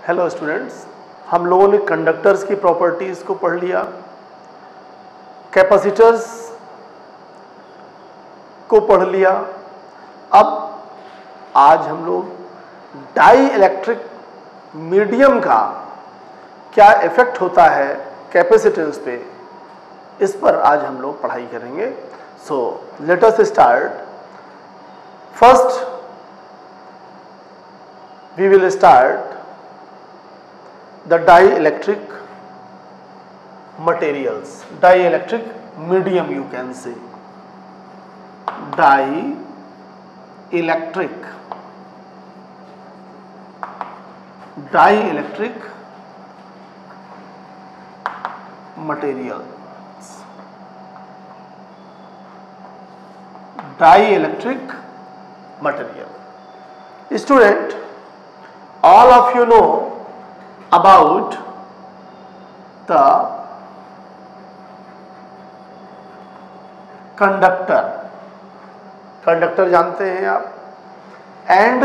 Hello students, हम लोगों ने कंडक्टर्स की प्रॉपर्टीज़ को पढ़ लिया, कैपेसिटर्स को पढ़ लिया। अब आज हम लोग डाई इलेक्ट्रिक मीडियम का क्या इफेक्ट होता है कैपेसिटेंस पे, इस पर आज हम लोग पढ़ाई करेंगे। So let us start. First we will start the dielectric materials, dielectric medium you can say, dielectric materials, dielectric material. Student, all of you know about the conductor. Conductor जानते हैं आप, and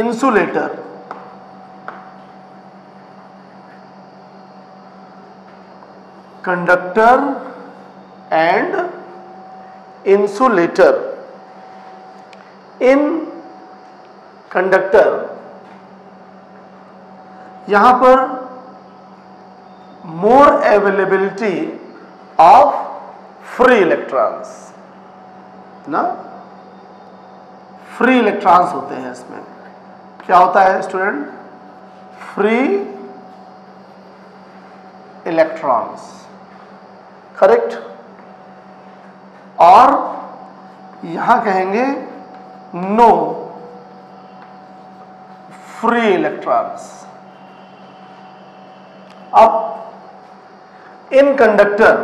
insulator. Conductor and insulator. In conductor यहां पर मोर availability of free electrons ना, free electrons होते हैं इसमें। क्या होता है स्टूडेंट? Free electrons, correct. और यहां कहेंगे नो फ्री इलेक्ट्रॉन्स। अब in conductor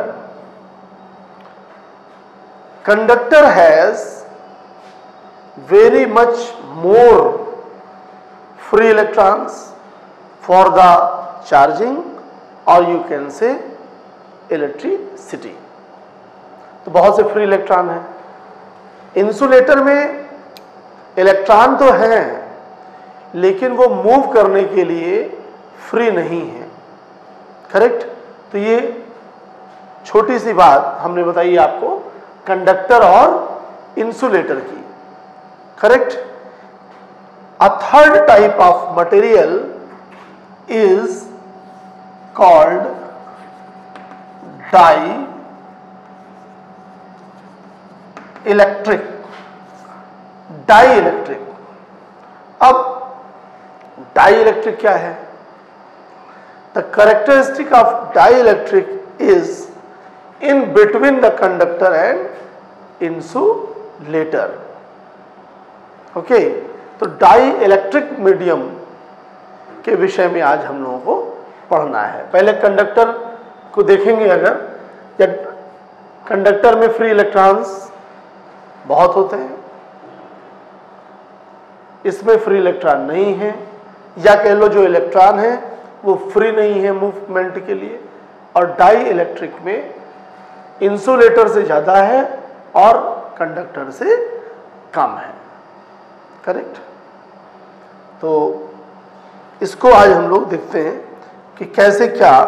has very much more free electrons for the charging, or you can say electricity। तो बहुत से फ्री इलेक्ट्रॉन हैं। इंसुलेटर में इलेक्ट्रॉन तो हैं, लेकिन वो मूव करने के लिए फ्री नहीं है, करेक्ट। तो ये छोटी सी बात हमने बताई आपको कंडक्टर और इंसुलेटर की, correct. A third type of material is called dielectric. Dielectric. अब डाई इलेक्ट्रिक क्या है? The characteristic of dielectric is in between the conductor and insulator. Okay, तो dielectric medium के विषय में आज हम लोगों को पढ़ना है। पहले कंडक्टर को देखेंगे। अगर या कंडक्टर में फ्री इलेक्ट्रॉन्स बहुत होते हैं, इसमें फ्री इलेक्ट्रॉन नहीं है, या कह लो जो इलेक्ट्रॉन है वो फ्री नहीं है मूवमेंट के लिए। और डाई इलेक्ट्रिक में इंसुलेटर से ज़्यादा है और कंडक्टर से कम है, करेक्ट। तो इसको आज हम लोग देखते हैं कि कैसे क्या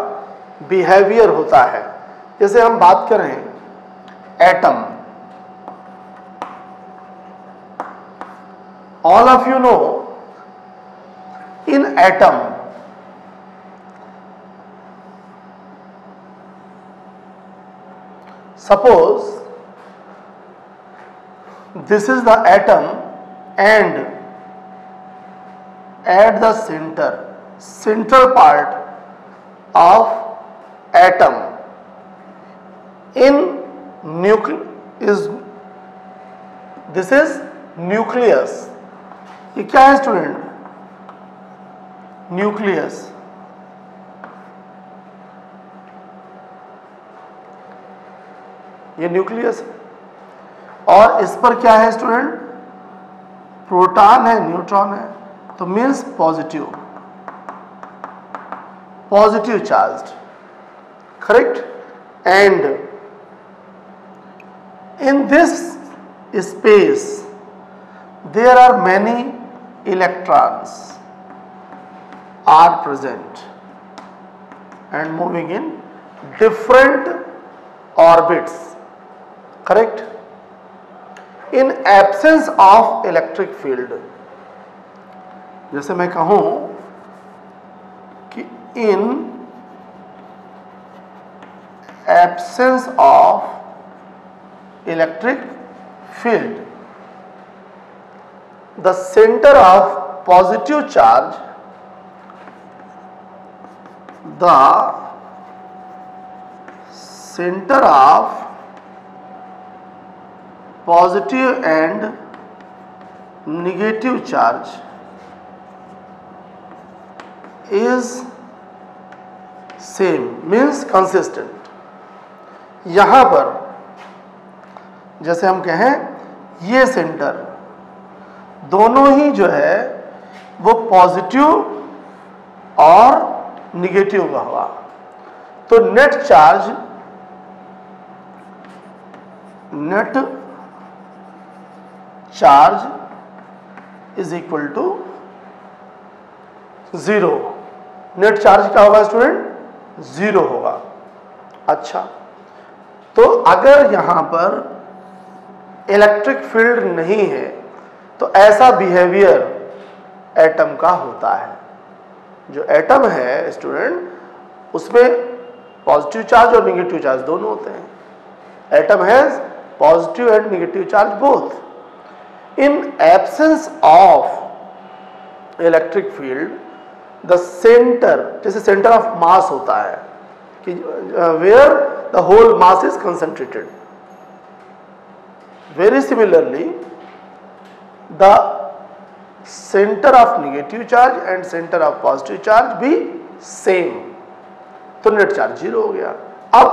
बिहेवियर होता है। जैसे हम बात करें atom, all of you no in atom suppose this is the atom and at the central part of atom in nucleus, this is nucleus। ये क्या है स्टूडेंट? न्यूक्लियस। ये न्यूक्लियस है। और इस पर क्या है स्टूडेंट? प्रोटॉन है, न्यूट्रॉन है, तो means positive, positive charged, correct. And in this space there are many electrons are present and moving in different orbits, correct? In absence of electric field, जैसे मैं कहूं कि in absence of electric field, the center of positive charge, the center of positive and negative charge is same, means consistent. यहाँ पर जैसे हम कहें ये सेंटर दोनों ही जो है वो पॉजिटिव और निगेटिव का हुआ, तो net charge is equal to 0। Net charge क्या होगा स्टूडेंट? 0 होगा। अच्छा, तो अगर यहां पर इलेक्ट्रिक फील्ड नहीं है तो ऐसा बिहेवियर एटम का होता है। जो एटम है स्टूडेंट उसमें पॉजिटिव चार्ज और नेगेटिव चार्ज दोनों होते हैं। Atom has positive and negative charge both. In absence of electric field the center, जैसे सेंटर ऑफ मास होता है कि where the whole mass is concentrated, very similarly the center of negative charge and center of positive charge भी same, तो net charge 0 हो गया। अब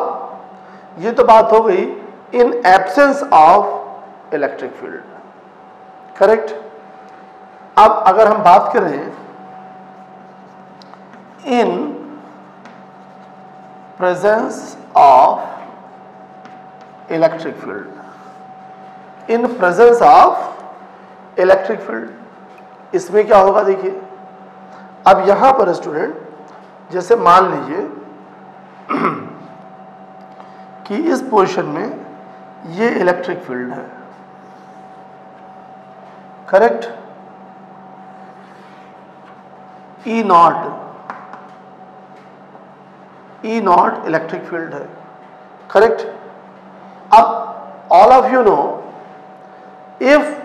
ये तो बात हो गई in absence of electric field, correct. अब अगर हम बात करें in presence of electric field, in presence of electric field, इसमें क्या होगा देखिए। अब यहां पर स्टूडेंट जैसे मान लीजिए कि इस पोजीशन में ये इलेक्ट्रिक फील्ड है, correct. E not electric field है, करेक्ट। अब all of you know if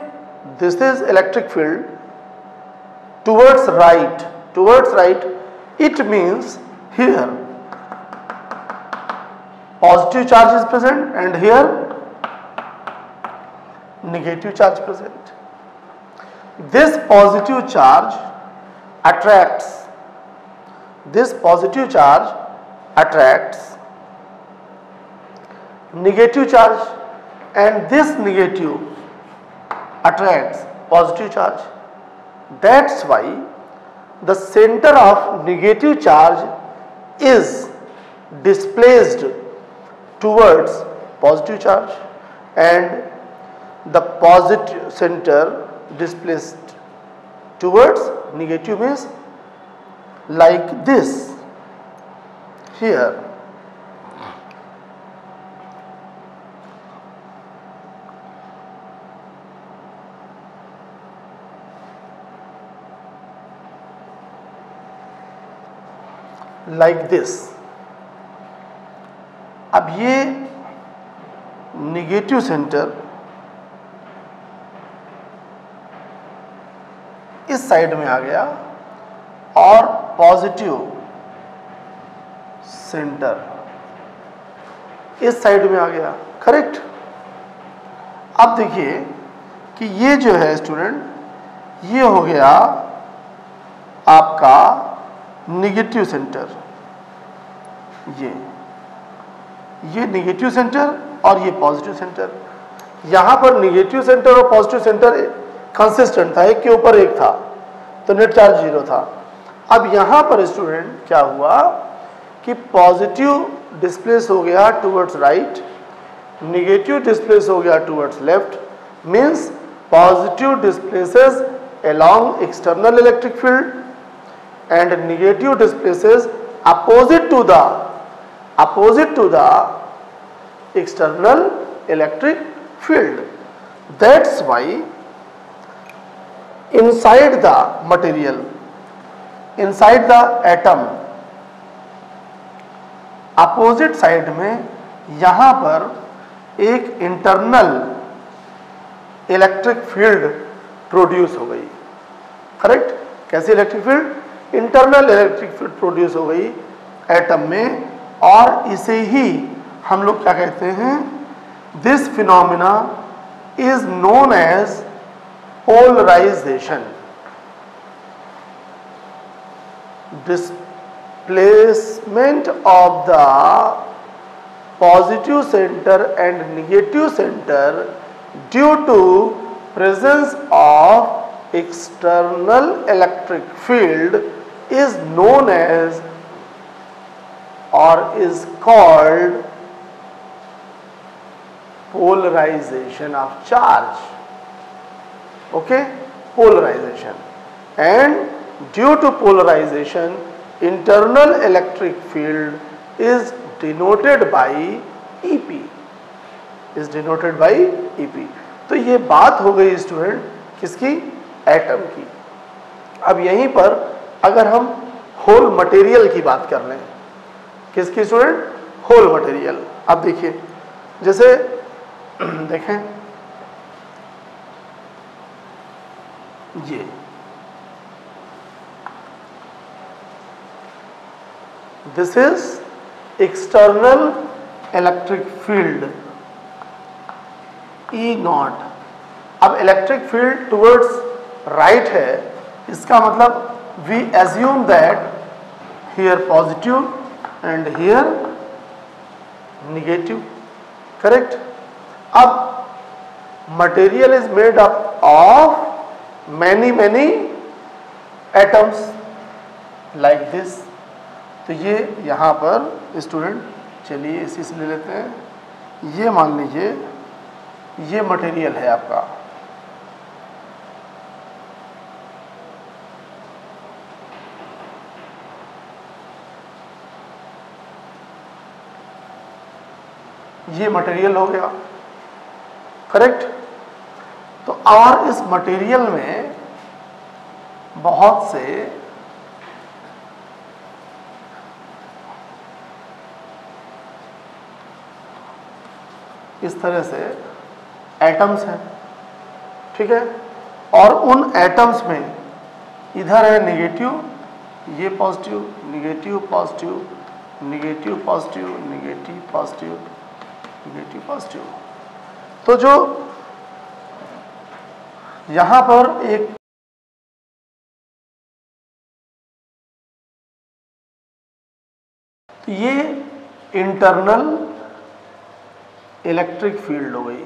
this is electric field towards right, it means here positive charge is present and here negative charge present. This positive charge attracts negative charge and this negative attracts positive charge. That's why the center of negative charge is displaced towards positive charge and the positive center displaced towards negative, means like this here. Like this. अब ये negative centre इस side में आ गया और positive centre इस side में आ गया, correct. अब देखिए कि ये जो है स्टूडेंट, ये हो गया आपका निगेटिव सेंटर, ये निगेटिव सेंटर और ये पॉजिटिव सेंटर। यहां पर निगेटिव सेंटर और पॉजिटिव सेंटर कंसिस्टेंट था, एक के ऊपर एक था, तो नेट चार्ज 0 था। अब यहां पर स्टूडेंट क्या हुआ कि पॉजिटिव डिस्प्लेस हो गया टुवर्ड्स राइट, निगेटिव डिस्प्लेस हो गया towards left, means positive displaces along external electric field and negative displaces opposite to the external electric field. That's why inside the material, inside the atom, opposite side में यहां पर एक internal electric field produce हो गई. Correct? कैसी electric field? Internal electric field produce हो गई atom में, और इसे ही हम लोग क्या कहते हैं? This phenomena is known as polarization. Displacement of the positive center and negative center due to presence of external electric field is known as or is called polarization of charge. Okay, polarization. And due to polarization, internal electric field is denoted by EP. is denoted by EP. तो ये बात हो गई student किसकी? Atom की. अब यहीं पर अगर हम होल मटेरियल की बात कर लें, किसकी स्टूडेंट? Whole material. अब देखिए, जैसे देखें ये this is external electric field E naught. अब इलेक्ट्रिक फील्ड टुवर्ड्स राइट है, इसका मतलब we assume that here positive and here negative. Correct? अब material is made up of many atoms like this. तो ये यहाँ पर स्टूडेंट, चलिए इसी से ले लेते हैं. ये मान लीजिए ये मटेरियल है आपका. ये मटेरियल हो गया. करेक्ट? तो और इस मटेरियल में बहुत से इस तरह से एटम्स हैं. ठीक है? और उन एटम्स में इधर है नेगेटिव, ये positive, negative positive, negative positive, negative positive, negative positive. तो जो यहां पर एक ये इंटरनल इलेक्ट्रिक फील्ड हो गई.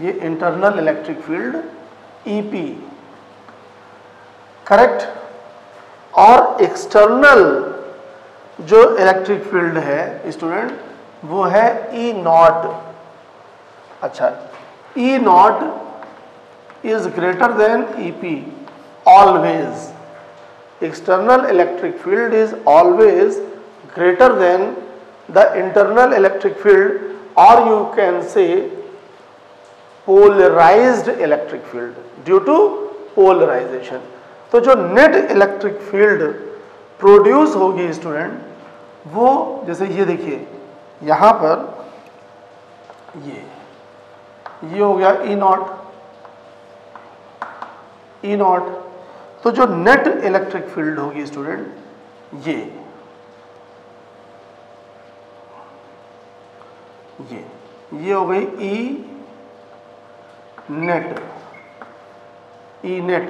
ये internal electric field EP. Correct? और एक्सटर्नल जो इलेक्ट्रिक फील्ड है स्टूडेंट वो है E नॉट. अच्छा, E naught is greater than EP always. External electric field is always greater than the internal electric field, or you can say polarized electric field due to polarization. तो जो net electric field produce होगी student, वो जैसे ये देखिए यहाँ पर ये हो गया E नॉट. E naught. तो जो नेट इलेक्ट्रिक फील्ड होगी स्टूडेंट ये हो गई E net. E net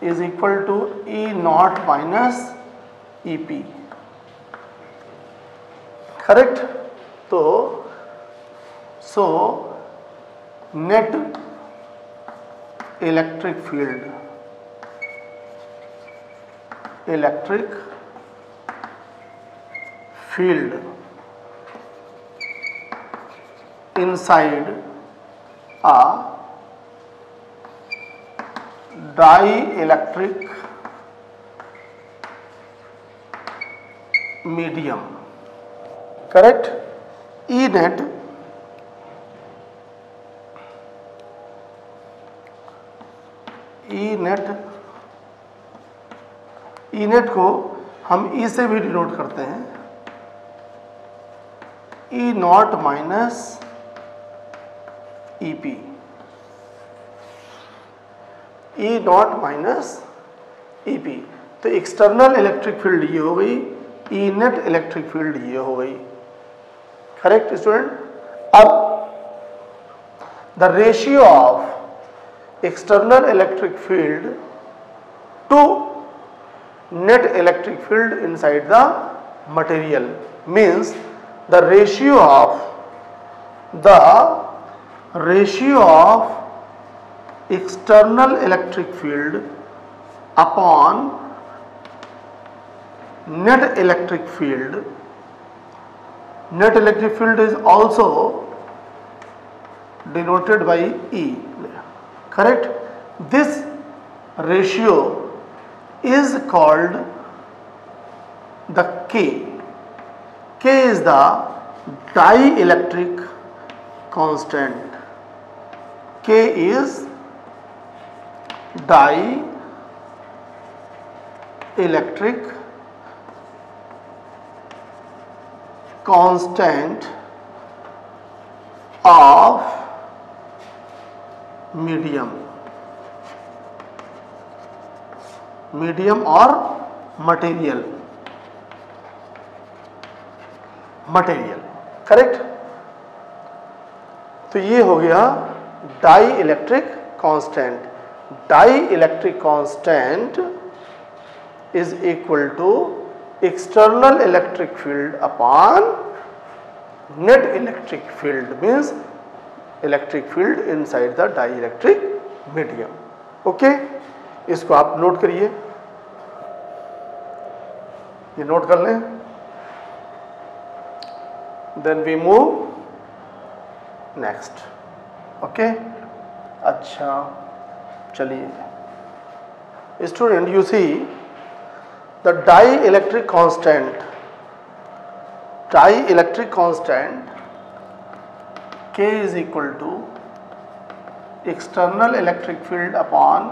is equal to E naught minus EP. Correct? तो so net electric field inside a dielectric medium, correct? E net को हम E से भी डिनोट करते हैं, E naught minus EP, E naught minus EP। तो external electric field ये हो गई, E नेट इलेक्ट्रिक फील्ड ये हो गई, करेक्ट स्टूडेंट? अब the ratio of external electric field to net electric field inside the material means the ratio of external electric field upon net electric field is also denoted by E, correct? This ratio is called the K. K is the dielectric constant. K is dielectric constant of medium or material, correct? तो ये हो गया dielectric constant. Dielectric constant is equal to external electric field upon net electric field, means electric field inside the dielectric medium. Okay, इसको आप note करिए, ये note कर लें। Then we move next. Okay, अच्छा चलिए student, you see the dielectric constant K is equal to external electric field upon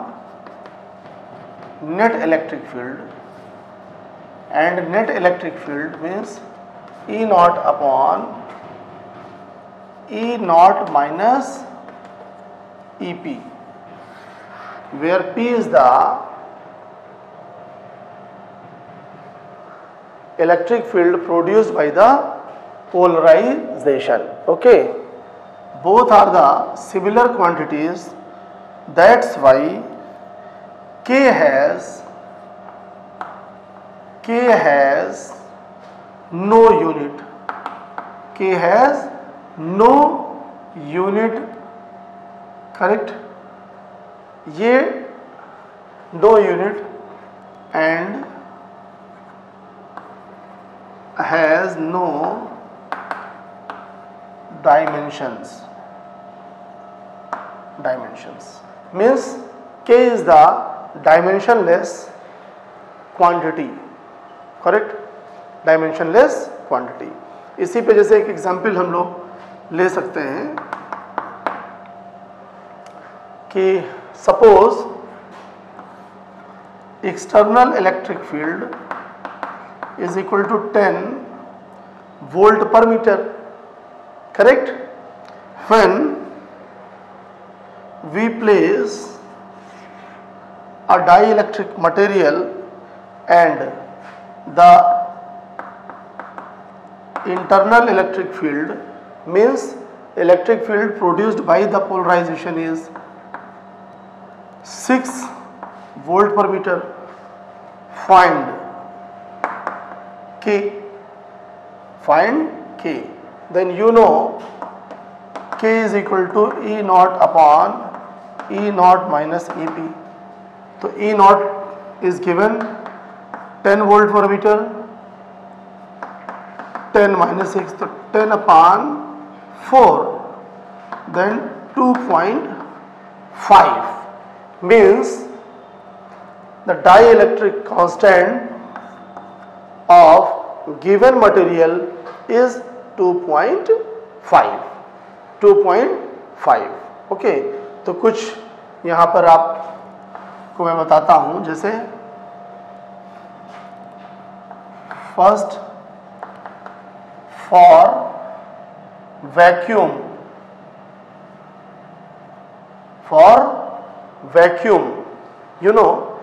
net electric field, and net electric field means E naught upon E naught minus EP, where P is the electric field produced by the polarization. Okay, both are the similar quantities, that's why K has no unit. K has no unit, correct? ये no unit and has no dimensions. Means K is the dimensionless quantity, correct? Dimensionless quantity। इसी पे जैसे एक example हम लोग ले सकते हैं कि suppose external electric field is equal to 10 volt per metre, correct? When we place a dielectric material and the internal electric field, means electric field produced by the polarization is 6 volt per meter, find K, then you know K is equal to E naught upon E naught minus EP. तो E naught is given 10 volt per meter, 10 minus 6, तो 10 upon 4, then 2.5 means the dielectric constant of given material is 2.5। Okay, तो कुछ यहाँ पर आपको मैं बताता हूँ, जैसे first for vacuum, you know,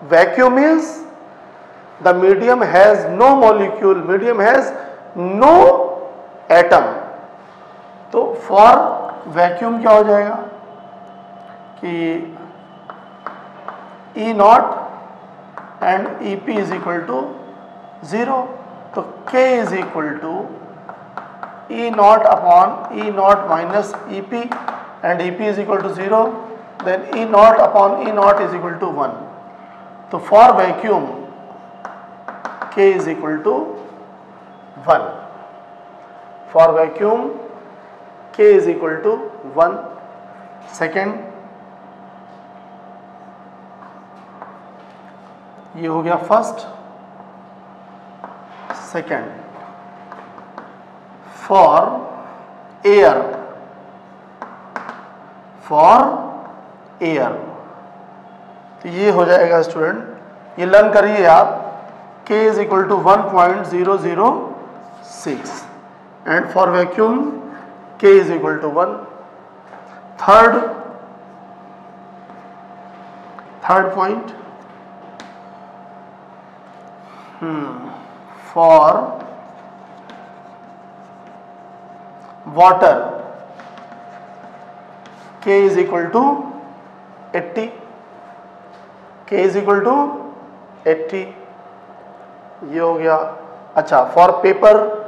vacuum is the medium has no molecule, medium has no atom। तो for vacuum क्या हो जाएगा कि E naught and EP is equal to 0, तो K is equal to E naught upon E naught minus EP, and EP is equal to 0, then E naught upon E naught is equal to 1। तो for vacuum K is equal to 1, for vacuum K is equal to 1। Second, ये हो गया first. Second, for air, तो ये हो जाएगा student, ये learn करिए आप, K is equal to 1.006 and for vacuum K is equal to 1। Third point, for water K is equal to 80, K is equal to 80, ये हो गया। अच्छा, for paper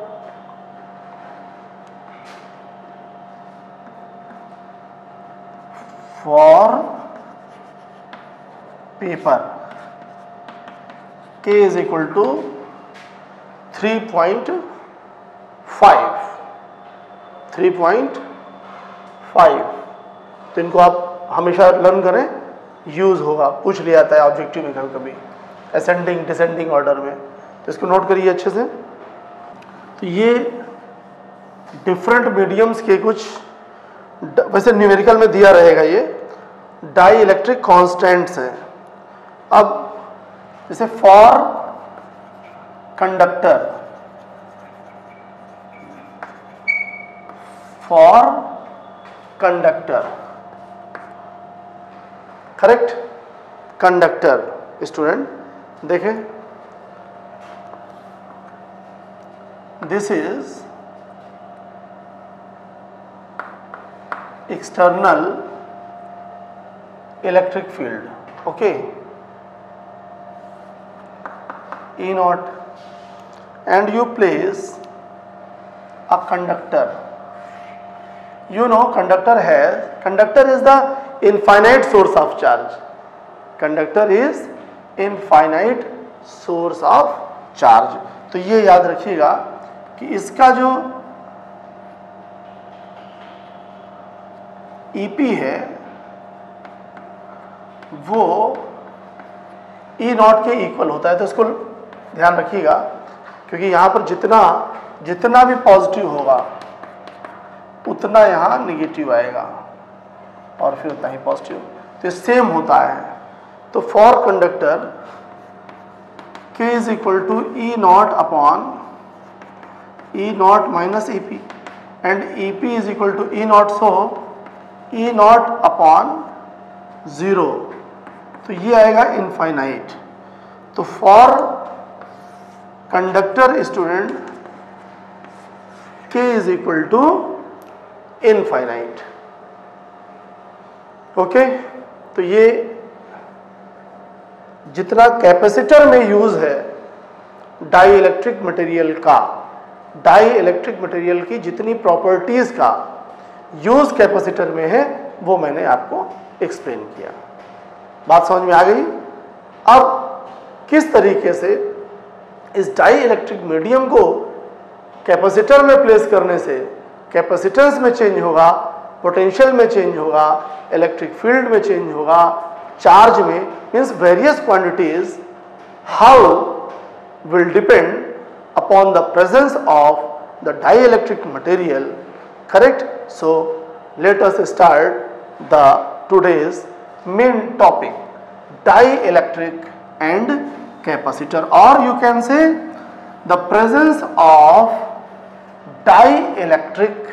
K is equal to 3.5। तो इनको आप हमेशा लर्न करें, यूज होगा, पूछ लिया जाता है ऑब्जेक्टिव में कभी कभी असेंडिंग डिसेंडिंग ऑर्डर में, तो इसको नोट करिए अच्छे से। तो ये डिफरेंट मीडियम्स के कुछ, वैसे न्यूमेरिकल में दिया रहेगा, ये डाई इलेक्ट्रिक कॉन्स्टेंट्स हैं। अब जैसे for conductor, correct, conductor student देखें, this is external electric field, okay, E naught, and you place a conductor, you know conductor is the infinite source of charge, conductor is infinite source of charge। तो ये याद रखिएगा कि इसका जो EP है वो E naught के इक्वल होता है, तो इसको ध्यान रखिएगा, क्योंकि यहाँ पर जितना भी पॉजिटिव होगा उतना यहाँ निगेटिव आएगा और फिर उतना ही पॉजिटिव, तो सेम होता है। तो for conductor K is equal to E naught upon E naught minus EP and EP is equal to E naught, so E naught upon 0, तो ये आएगा इनफाइनाइट। तो for conductor student K is equal to infinite, okay. तो ये जितना capacitor में use है dielectric material की जितनी प्रॉपर्टीज का यूज कैपेसिटर में है वो मैंने आपको एक्सप्लेन किया। बात समझ में आ गई? अब किस तरीके से इस डाई इलेक्ट्रिक मीडियम को कैपेसिटर में प्लेस करने से कैपेसिटेंस में चेंज होगा, पोटेंशियल में चेंज होगा, इलेक्ट्रिक फील्ड में चेंज होगा, चार्ज में, means various quantities, how will depend upon the presence of the dielectric material. Correct? So let us start the today's main topic, dielectric and capacitor, or you can say the presence of dielectric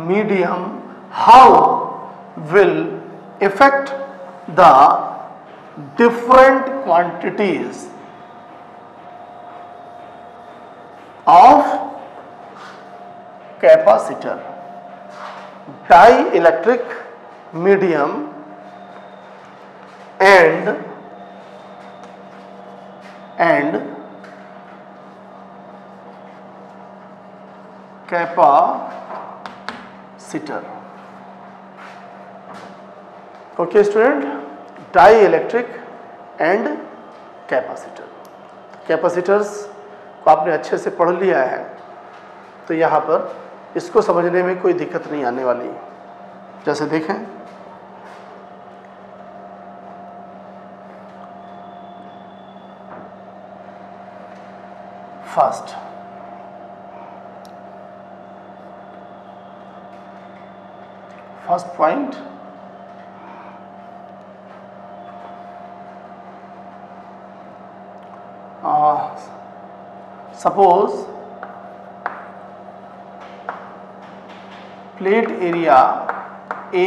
medium, how will affect the different quantities of capacitor. Dielectric medium and capacitor. Okay student, dielectric and capacitor. Capacitors को आपने अच्छे से पढ़ लिया है, तो यहाँ पर इसको समझने में कोई दिक्कत नहीं आने वाली. जैसे देखें, first point, suppose plate area A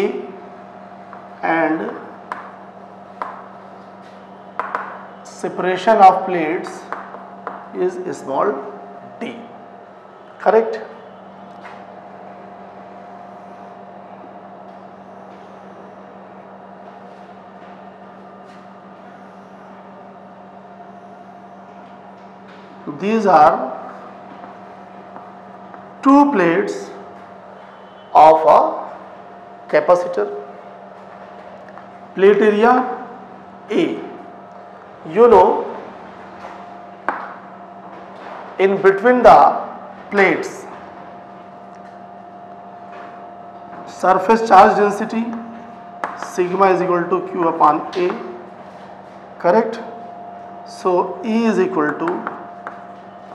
and separation of plates is small d. Correct? These are two plates of a capacitor. Plate area A. You know, in between the plates, surface charge density sigma is equal to Q upon A. Correct? So E is equal to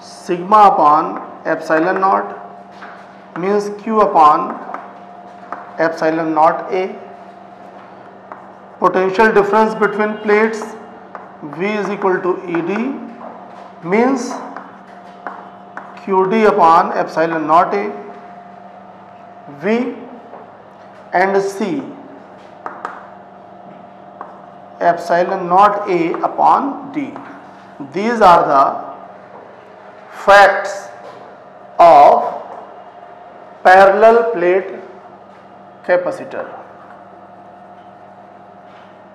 sigma upon epsilon naught, means Q upon epsilon naught A. Potential difference between plates V is equal to ED, means QD upon epsilon naught A. V and C, epsilon naught A upon D. These are the facts of parallel plate capacitor.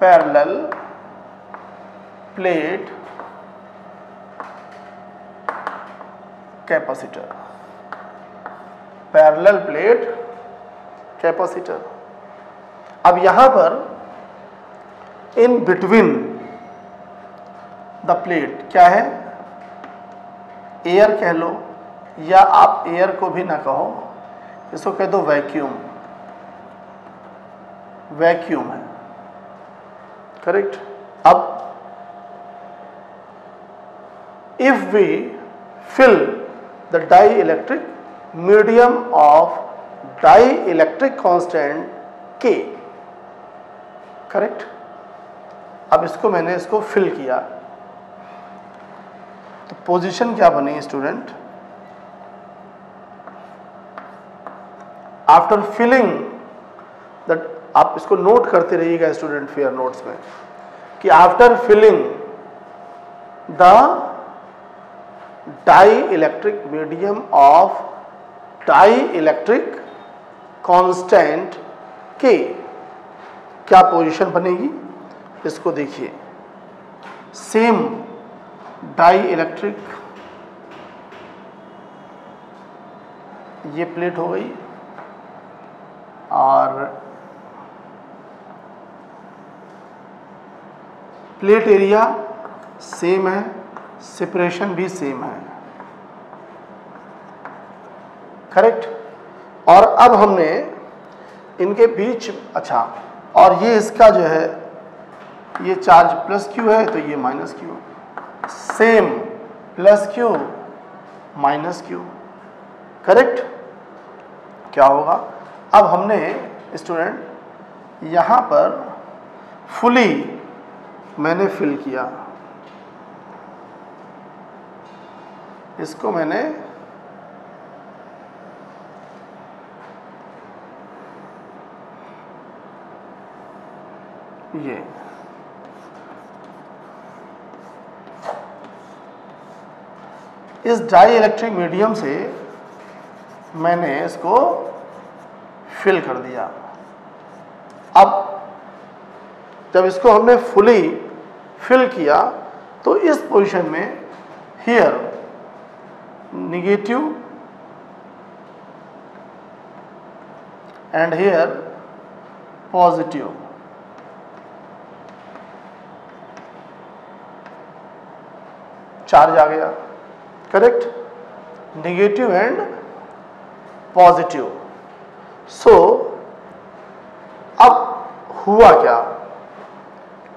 Parallel plate capacitor. Parallel plate capacitor. अब यहाँ पर in between the plate क्या है? Air कह लो, या आप air को भी ना कहो, इसको कह दो वैक्यूम. वैक्यूम है. करेक्ट? अब if we fill the dielectric medium of dielectric constant K. Correct? अब इसको मैंने फिल किया, तो पोजीशन क्या बनी स्टूडेंट? आफ्टर फिलिंग दैट, आप इसको नोट करते रहिएगा स्टूडेंट फेयर नोट्स में, कि after filling the dielectric medium of dielectric constant K, क्या पोजीशन बनेगी? इसको देखिए. सेम डाइइलेक्ट्रिक, ये प्लेट हो गई, और प्लेट एरिया सेम है, सेपरेशन भी सेम है. करेक्ट? और अब हमने इनके बीच, अच्छा, और ये इसका जो है, ये चार्ज प्लस Q है, तो ये minus Q. Same plus Q minus Q. Correct? क्या होगा? अब हमने स्टूडेंट यहाँ पर फुली मैंने फिल किया, इसको मैंने ये इस डाई इलेक्ट्रिक मीडियम से मैंने इसको फिल कर दिया। अब जब इसको हमने फुली फिल किया तो इस पोजीशन में here negative and here positive, charge आ गया। Correct? Negative and positive. So अब हुआ क्या,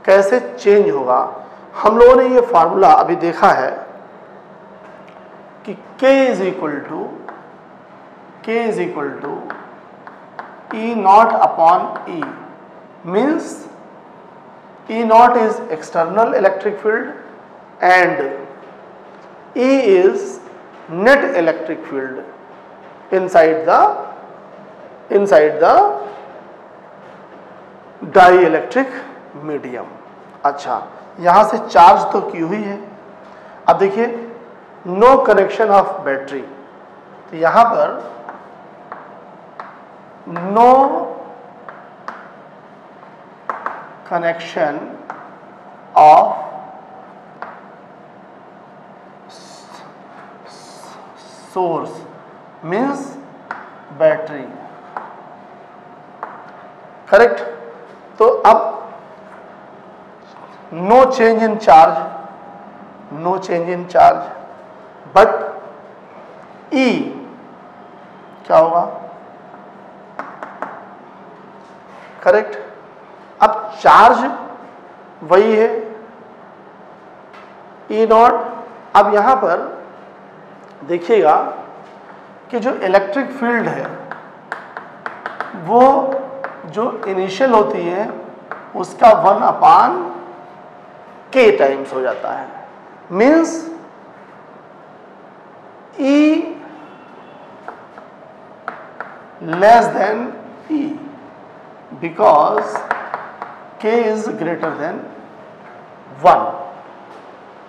कैसे चेंज होगा? हम लोगों ने ये फार्मूला अभी देखा है कि K is equal to E naught upon E, means E naught is external electric field and E is net electric field inside the dielectric medium। अच्छा, यहां से चार्ज तो की हुई है। अब देखिए नो कनेक्शन ऑफ बैटरी, तो यहां पर no connection of source means battery. Correct? तो अब no change in charge, but E क्या होगा? करेक्ट? अब चार्ज वही है E नॉट। अब यहां पर देखिएगा कि जो इलेक्ट्रिक फील्ड है वो जो इनिशियल होती है उसका 1/k टाइम्स हो जाता है, means E less than E because K is greater than 1।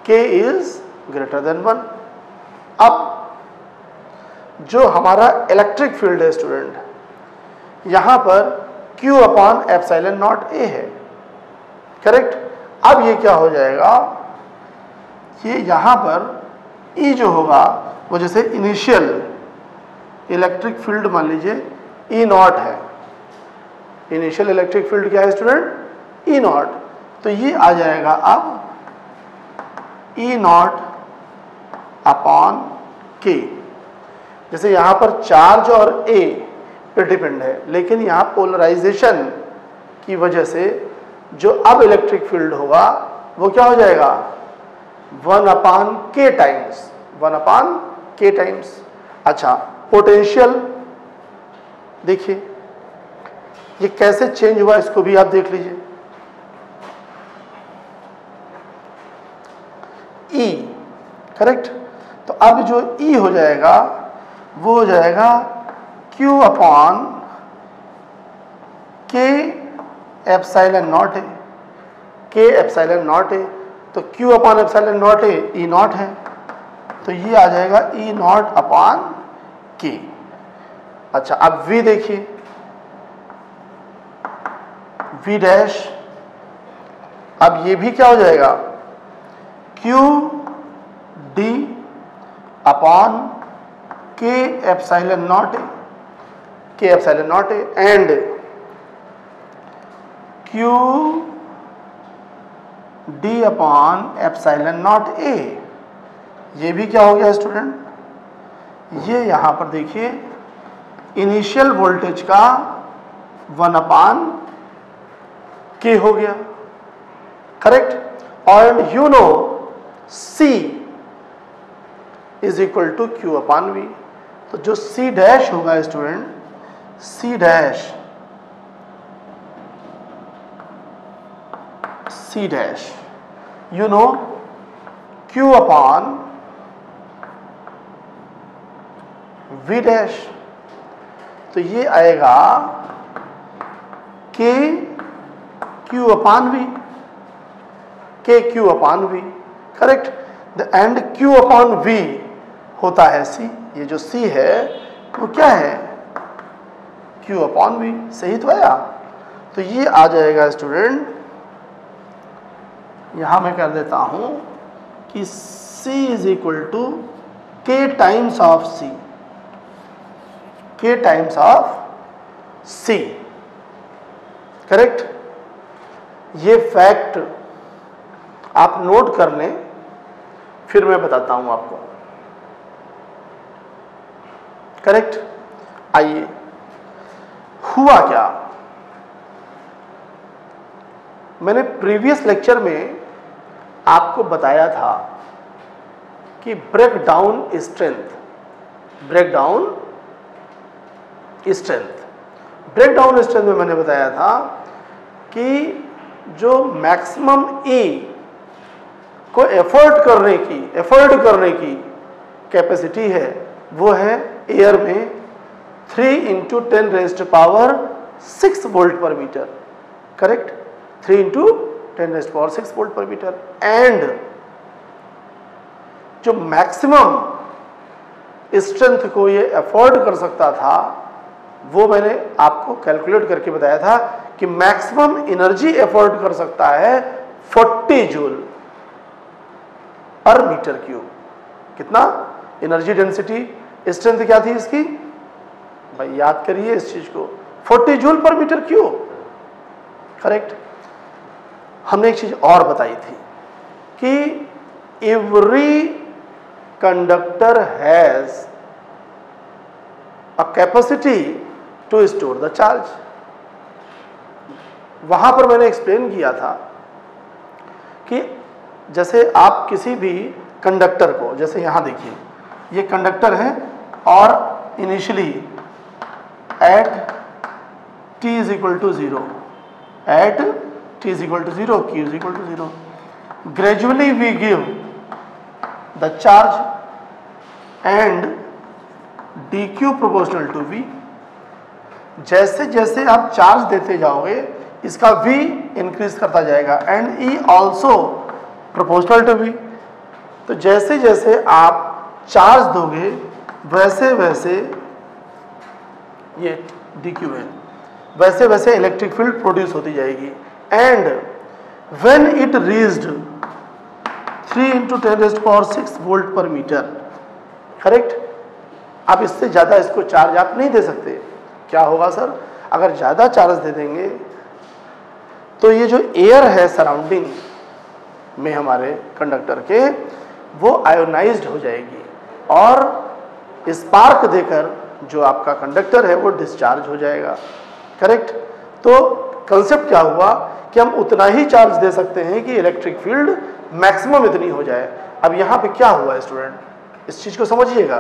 K is greater than 1। अब जो हमारा इलेक्ट्रिक फील्ड है स्टूडेंट, यहां पर Q upon epsilon naught A है। करेक्ट? अब ये क्या हो जाएगा, ये यहां पर E जो होगा वो जैसे इनिशियल इलेक्ट्रिक फील्ड मान लीजिए E नॉट है। इनिशियल इलेक्ट्रिक फील्ड क्या है स्टूडेंट? E naught. तो ये आ जाएगा अब E नॉट अपॉन K। जैसे यहां पर चार्ज और A पे डिपेंड है, लेकिन यहां पोलराइजेशन की वजह से जो अब इलेक्ट्रिक फील्ड होगा वो क्या हो जाएगा? 1/k times. अच्छा, पोटेंशियल देखिए ये कैसे चेंज हुआ, इसको भी आप देख लीजिए। E, correct? तो अब जो E हो जाएगा वो हो जाएगा Q upon K epsilon naught है। K एप्सिलॉन नॉट है, तो Q अपॉन एप्सिलॉन नॉट है, E नॉट है, तो ये आ जाएगा E नॉट अपॉन K। अच्छा, अब V देखिए, V डैश, अब ये भी क्या हो जाएगा? Q D upon K epsilon naught है, and Q D upon epsilon naught A। ये भी क्या हो गया स्टूडेंट? ये यहां पर देखिए इनिशियल वोल्टेज का 1/k हो गया। करेक्ट? और you know C is equal to Q upon V. तो जो सी डैश होगा student, C dash you know Q upon V dash, तो ये आएगा K Q upon V, K Q upon V, correct. The end Q upon V होता है सी, ये जो सी है वो क्या है, क्यू अपान वी, सही तो आया। तो ये आ जाएगा स्टूडेंट, यहां मैं कर देता हूं कि C इज इक्वल टू के टाइम्स ऑफ सी, के टाइम्स ऑफ सी, करेक्ट। ये फैक्ट आप नोट कर लें, फिर मैं बताता हूं आपको, करेक्ट। आइए, हुआ क्या, मैंने प्रीवियस लेक्चर में आपको बताया था कि breakdown strength, breakdown strength में मैंने बताया था कि जो मैक्सिमम E को एफर्ट करने की कैपेसिटी है वो है एयर में 3 into 10 raised power 6 volt per metre, correct, 3 into 10 raised power 6 volt per metre. And जो मैक्सिमम स्ट्रेंथ को ये एफोर्ड कर सकता था वो मैंने आपको कैलकुलेट करके बताया था कि मैक्सिमम एनर्जी एफोर्ड कर सकता है 40 जूल पर मीटर क्यूब। कितना एनर्जी डेंसिटी, स्ट्रेंथ क्या थी इसकी भाई, याद करिए इस चीज को, 40 जूल पर मीटर क्यूब, करेक्ट। हमने एक चीज और बताई थी कि every conductor has a capacity to store the charge. वहां पर मैंने एक्सप्लेन किया था कि जैसे आप किसी भी कंडक्टर को, जैसे यहां देखिए ये कंडक्टर है और initially at t is equal to 0, at t is equal to 0, q is equal to 0, gradually we give the charge and dq proportional to v। जैसे जैसे आप चार्ज देते जाओगे इसका v इंक्रीज करता जाएगा and e also proportional to v। तो जैसे जैसे आप चार्ज दोगे वैसे वैसे ये dq है, वैसे वैसे इलेक्ट्रिक फील्ड प्रोड्यूस होती जाएगी। And when it reached 3 into 10 raised power 6 volt per metre, correct. अब इससे ज़्यादा इसको चार्ज आप नहीं दे सकते। क्या होगा सर, अगर ज़्यादा चार्ज दे देंगे तो ये जो एयर है सराउंडिंग में हमारे कंडक्टर के, वो आयोनाइज्ड हो जाएगी और स्पार्क देकर जो आपका कंडक्टर है वो डिस्चार्ज हो जाएगा, करेक्ट। तो कंसेप्ट क्या हुआ कि हम उतना ही चार्ज दे सकते हैं कि इलेक्ट्रिक फील्ड मैक्सिमम इतनी हो जाए। अब यहाँ पे क्या हुआ स्टूडेंट, इस चीज़ को समझिएगा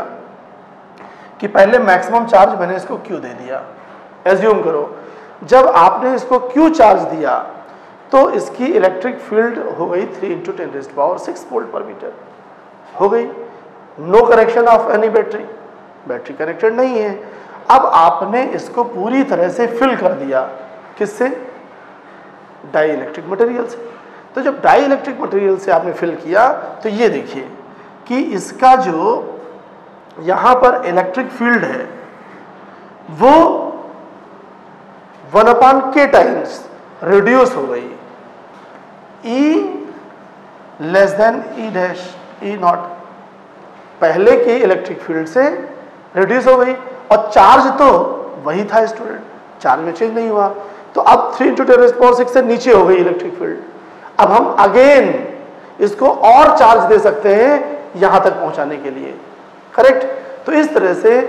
कि पहले मैक्सिमम चार्ज मैंने इसको Q दे दिया। एज्यूम करो जब आपने इसको Q चार्ज दिया तो इसकी इलेक्ट्रिक फील्ड हो गई 3 into 10 raised power 6 volt per metre हो गई। No connection of any battery, battery connected नहीं है। अब आपने इसको पूरी तरह से फिल कर दिया, किससे, डाई इलेक्ट्रिक मटेरियल से। तो जब डाई इलेक्ट्रिक मटेरियल से आपने फिल किया तो ये देखिए कि इसका जो यहाँ पर इलेक्ट्रिक फील्ड है वो 1/k टाइम्स रिड्यूस हो गई, E less than E dash, E not, पहले की इलेक्ट्रिक फील्ड से रिड्यूस हो गई। और चार्ज तो वही था स्टूडेंट, चार्ज में चेंज नहीं हुआ। तो अब 3 इंटू 10 रेज़्ड पावर 6 से नीचे हो गई इलेक्ट्रिक फील्ड। अब हम अगेन इसको और चार्ज दे सकते हैं यहां तक पहुंचाने के लिए, करेक्ट। तो इस तरह से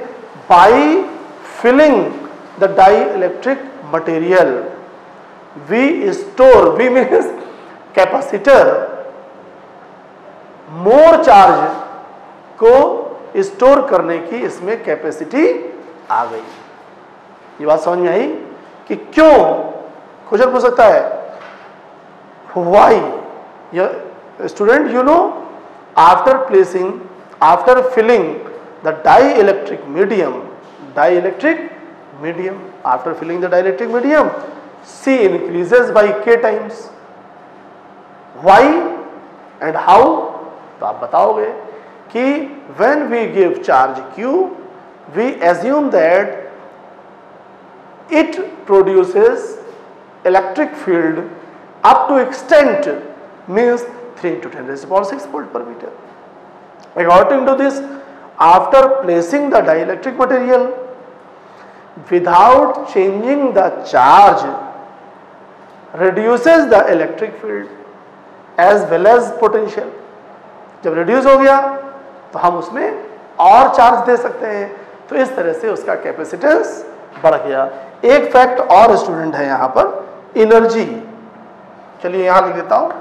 by filling the dielectric material we store, we means capacitor, more charge को स्टोर करने की इसमें कैपेसिटी आ गई। ये बात समझ में आई कि क्यों? क्वेश्चन पूछ सकता है why student you know after filling the dielectric medium after filling the dielectric medium C increases by K times. Why and how? तो आप बताओगे कि when we give charge Q, we assume that it produces electric field up to extent means 3 into 10 raised to power 6 volt per meter. According to this, after placing the dielectric material without changing the charge reduces the electric field as well as potential. जब reduce हो गया तो हम उसमें और charge दे सकते हैं, तो इस तरह से उसका कैपेसिटेंस बढ़ गया। एक फैक्ट और स्टूडेंट है यहाँ पर, एनर्जी। चलिए यहाँ लिख देता हूँ,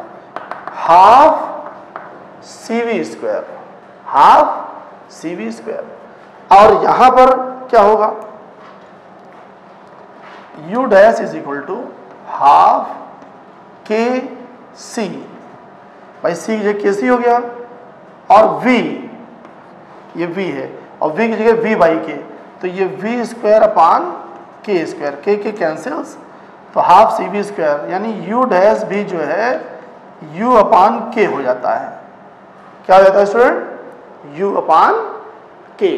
हाफ CV स्क्वायर। और यहाँ पर क्या होगा, U dash is equal to half K C, भाई सी की जगह के सी हो गया, और V, ये V है, और V की जगह V बाई के, तो ये V स्क्वायर अपान के स्क्वायर, के कैंसिल्स, तो हाफ CV स्क्वायर, यानी U डैश भी जो है U अपान के हो जाता है। क्या हो जाता है स्टूडेंट? U अपान के।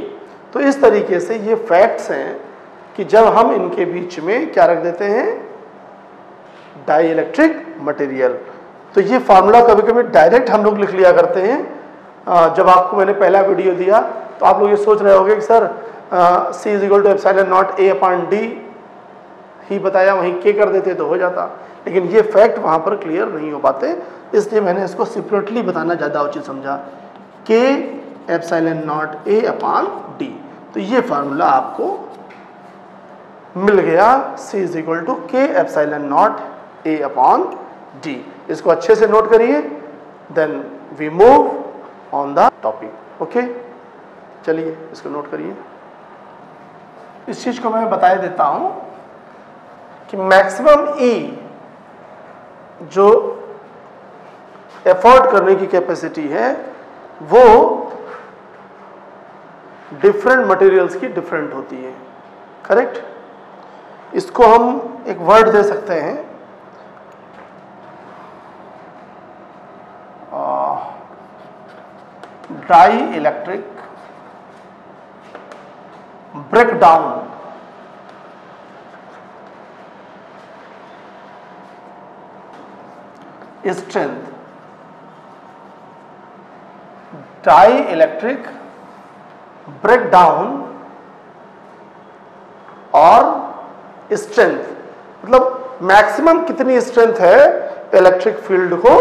तो इस तरीके से ये फैक्ट्स हैं कि जब हम इनके बीच में क्या रख देते हैं, डाइइलेक्ट्रिक मटेरियल, तो ये फार्मूला कभी कभी डायरेक्ट हम लोग लिख लिया करते हैं। जब आपको मैंने पहला वीडियो दिया तो आप लोग ये सोच रहे होंगे कि sir C is equal to epsilon naught A upon D ही बताया, वहीं K कर देते तो हो जाता, लेकिन ये फैक्ट वहाँ पर क्लियर नहीं हो पाते, इसलिए मैंने इसको सेपरेटली बताना ज़्यादा उचित समझा। K epsilon naught A upon D, तो ये फार्मूला आपको मिल गया, C is equal to K epsilon naught A upon D। इसको अच्छे से नोट करिए, then we move on the topic. Okay, चलिए इसको नोट करिए। इस चीज को मैं बता देता हूं कि मैक्सिमम E जो एफोर्ड करने की कैपेसिटी है वो डिफरेंट मटेरियल्स की डिफरेंट होती है, करेक्ट। इसको हम एक वर्ड दे सकते हैं, dielectric breakdown strength. Dielectric breakdown और स्ट्रेंथ, मतलब मैक्सिमम कितनी स्ट्रेंथ है इलेक्ट्रिक फील्ड को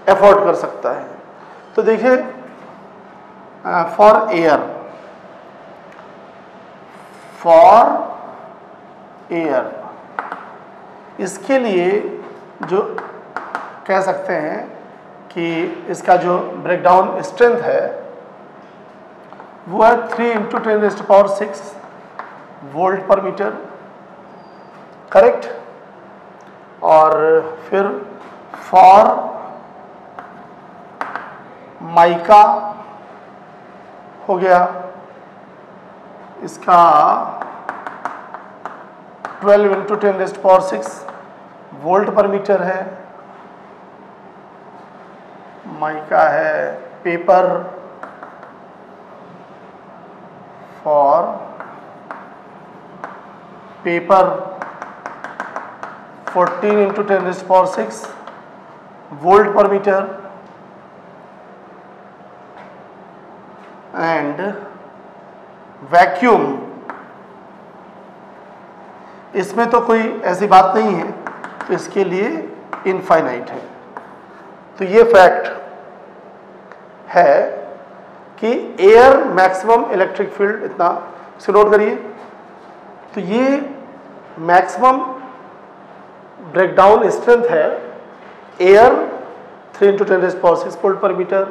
एफोर्ड कर सकता है। तो देखिए, फॉर एयर, इसके लिए जो कह सकते हैं कि इसका जो ब्रेकडाउन स्ट्रेंथ है वो है 3 into 10 raised to power 6 volt per metre, correct. और फिर फॉर माइका हो गया, इसका 12 into 10 raised to power 6 volt per metre है। माइका है। Paper, for paper 14 into 10 raised to power 6 volt per metre. And vacuum, इसमें तो कोई ऐसी बात नहीं है, तो इसके लिए इनफाइनाइट है। तो ये फैक्ट है कि एयर मैक्सिमम इलेक्ट्रिक फील्ड इतना, इसको नोट करिए। तो ये मैक्सिमम ब्रेकडाउन स्ट्रेंथ है air 3 into 10 raised to power 6 volt per metre.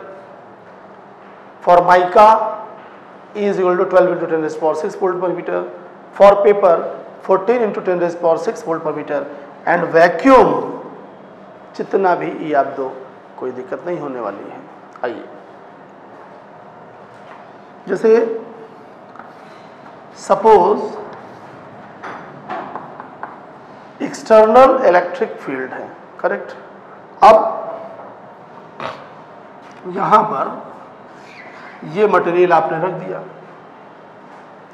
For mica, E is equal to 12 into 10 raised to power 6 volt per meter. For paper, 14 into 10 raised to power 6 volt per meter. And vacuum, जितना भी E आप दो, कोई दिक्कत नहीं होने वाली है। आइए, जैसे सपोज एक्सटर्नल इलेक्ट्रिक फील्ड है, करेक्ट। अब यहां पर ये मटेरियल आपने रख दिया,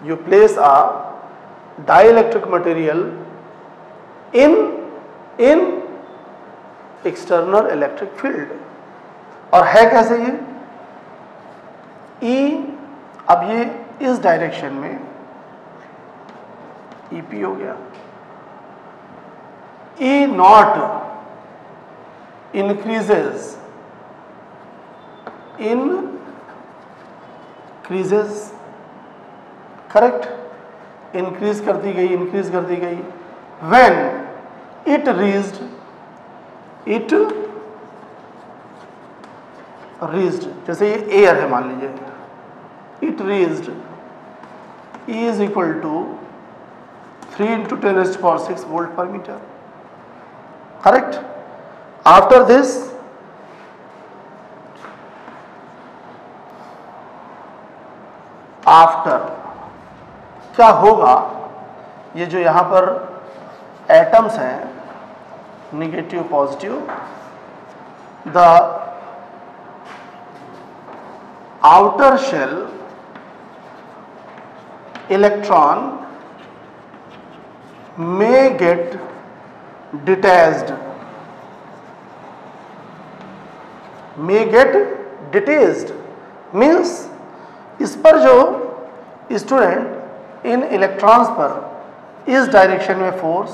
you place a dielectric material in external electric field, और है कैसे ये E, अब ये इस डायरेक्शन में EP हो गया, E not increases, correct, increase करती गई, when it reached, जैसे ये एयर है मान लीजिए, it reached E is equal to 3 into 10 raised to power 6 volt per meter, correct. After this, क्या होगा, ये जो यहाँ पर एटम्स हैं, negative positive, the outer shell electron may get detached, means इस पर जो स्टूडेंट इन इलेक्ट्रॉन्स पर इस डायरेक्शन में फोर्स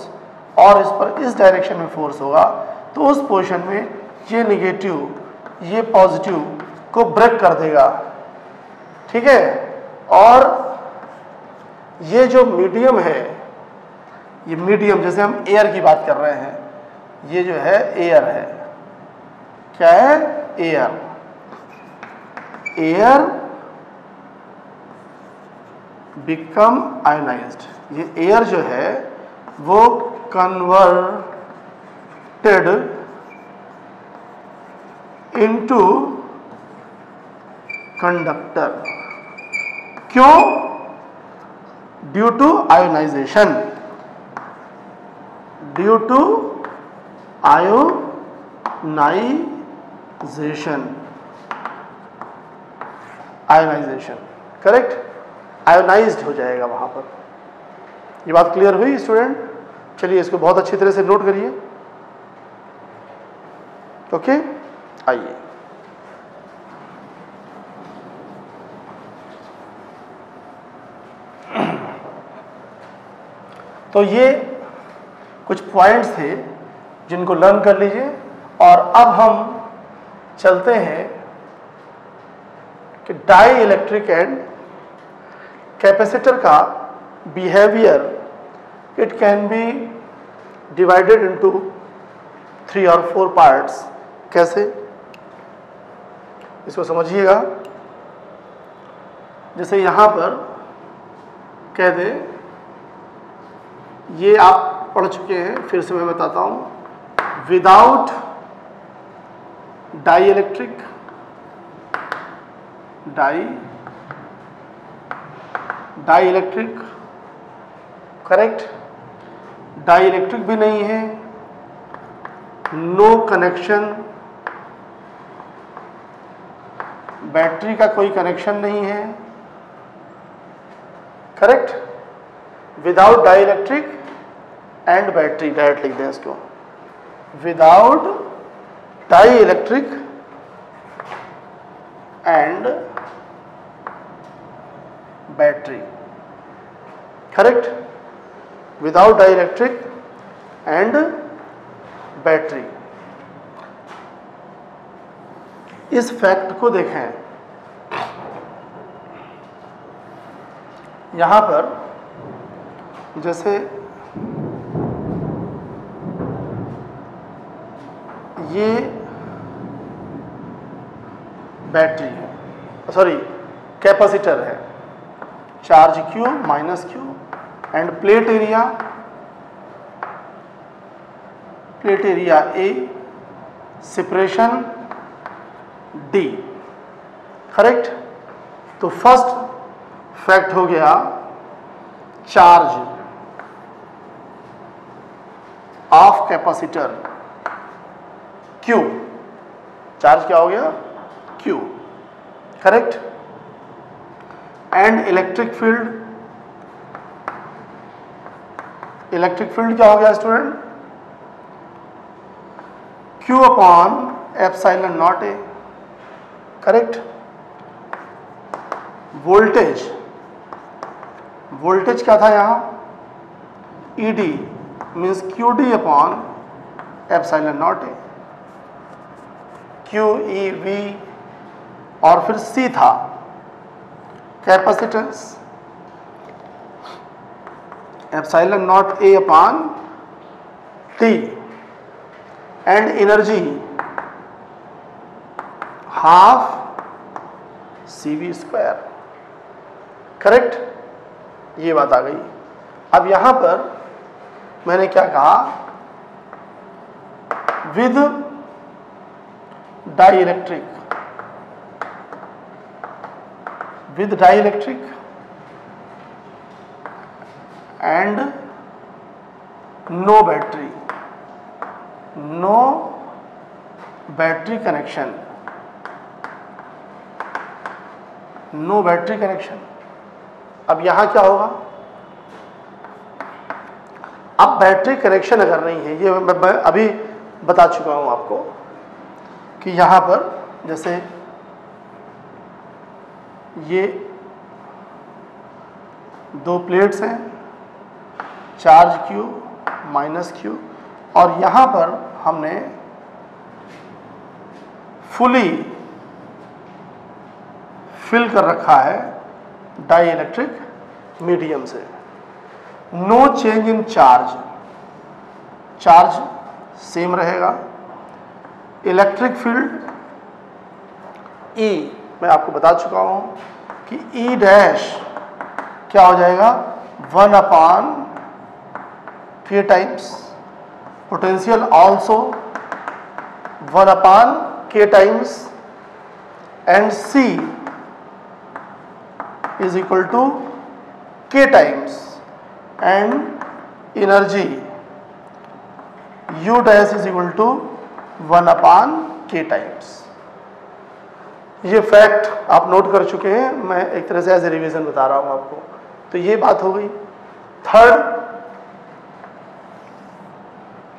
और इस पर इस डायरेक्शन में फोर्स होगा, तो उस पोजीशन में ये नेगेटिव ये पॉजिटिव को ब्रेक कर देगा, ठीक है। और ये जो मीडियम है, ये मीडियम, जैसे हम एयर की बात कर रहे हैं, ये जो है एयर है, क्या है, एयर बिकम आयोनाइज्ड, ये एयर जो है वो कन्वर्टेड इनटू कंडक्टर, क्यों, due to ionization, ionization, correct, ionized हो जाएगा वहां पर। ये बात क्लियर हुई स्टूडेंट? चलिए इसको बहुत अच्छी तरह से नोट करिए, ओके। आइए, तो ये कुछ पॉइंट्स थे जिनको लर्न कर लीजिए, और अब हम चलते हैं कि डाई इलेक्ट्रिक एंड कैपेसिटर का behaviour, it can be divided into 3 और 4 पार्ट्स। कैसे, इसको समझिएगा। जैसे यहां पर कह दें, ये आप पढ़ चुके हैं, फिर से मैं बताता हूं, without dielectric, dielectric, correct, dielectric भी नहीं है, नो कनेक्शन, बैटरी का कोई कनेक्शन नहीं है, correct, without dielectric and battery, direct लिख दें इसको, without dielectric and battery, correct, without dielectric and battery. इस फैक्ट को देखें, यहां पर जैसे ये बैटरी है, सॉरी कैपेसिटर है, charge Q minus Q and plate area A, separation D, correct. तो फर्स्ट फैक्ट हो गया charge of capacitor Q, charge क्या हो गया Q, correct. And electric field क्या हो गया student, Q upon epsilon naught A, correct. Voltage क्या था यहाँ, ED means QD upon epsilon naught A, QEV, और फिर C था capacitance, epsilon naught A upon T, and energy half CV square, correct. ये बात आ गई। अब यहां पर मैंने क्या कहा, with dielectric and no battery connection, अब यहां क्या होगा, अब बैटरी कनेक्शन अगर नहीं है, ये मैं अभी बता चुका हूं आपको कि यहां पर जैसे ये दो प्लेट्स हैं, चार्ज Q माइनस Q, और यहां पर हमने फुली फिल कर रखा है डाई इलेक्ट्रिक मीडियम से, no change in charge same रहेगा। इलेक्ट्रिक फील्ड E मैं आपको बता चुका हूं कि E डैश क्या हो जाएगा, 1 upon K times, potential also 1 upon K times, and C is equal to K times, and energy U dash is equal to 1 upon K times। ये फैक्ट आप नोट कर चुके हैं, मैं एक तरह से एज ए रिवीजन बता रहा हूं आपको। तो ये बात हो गई। थर्ड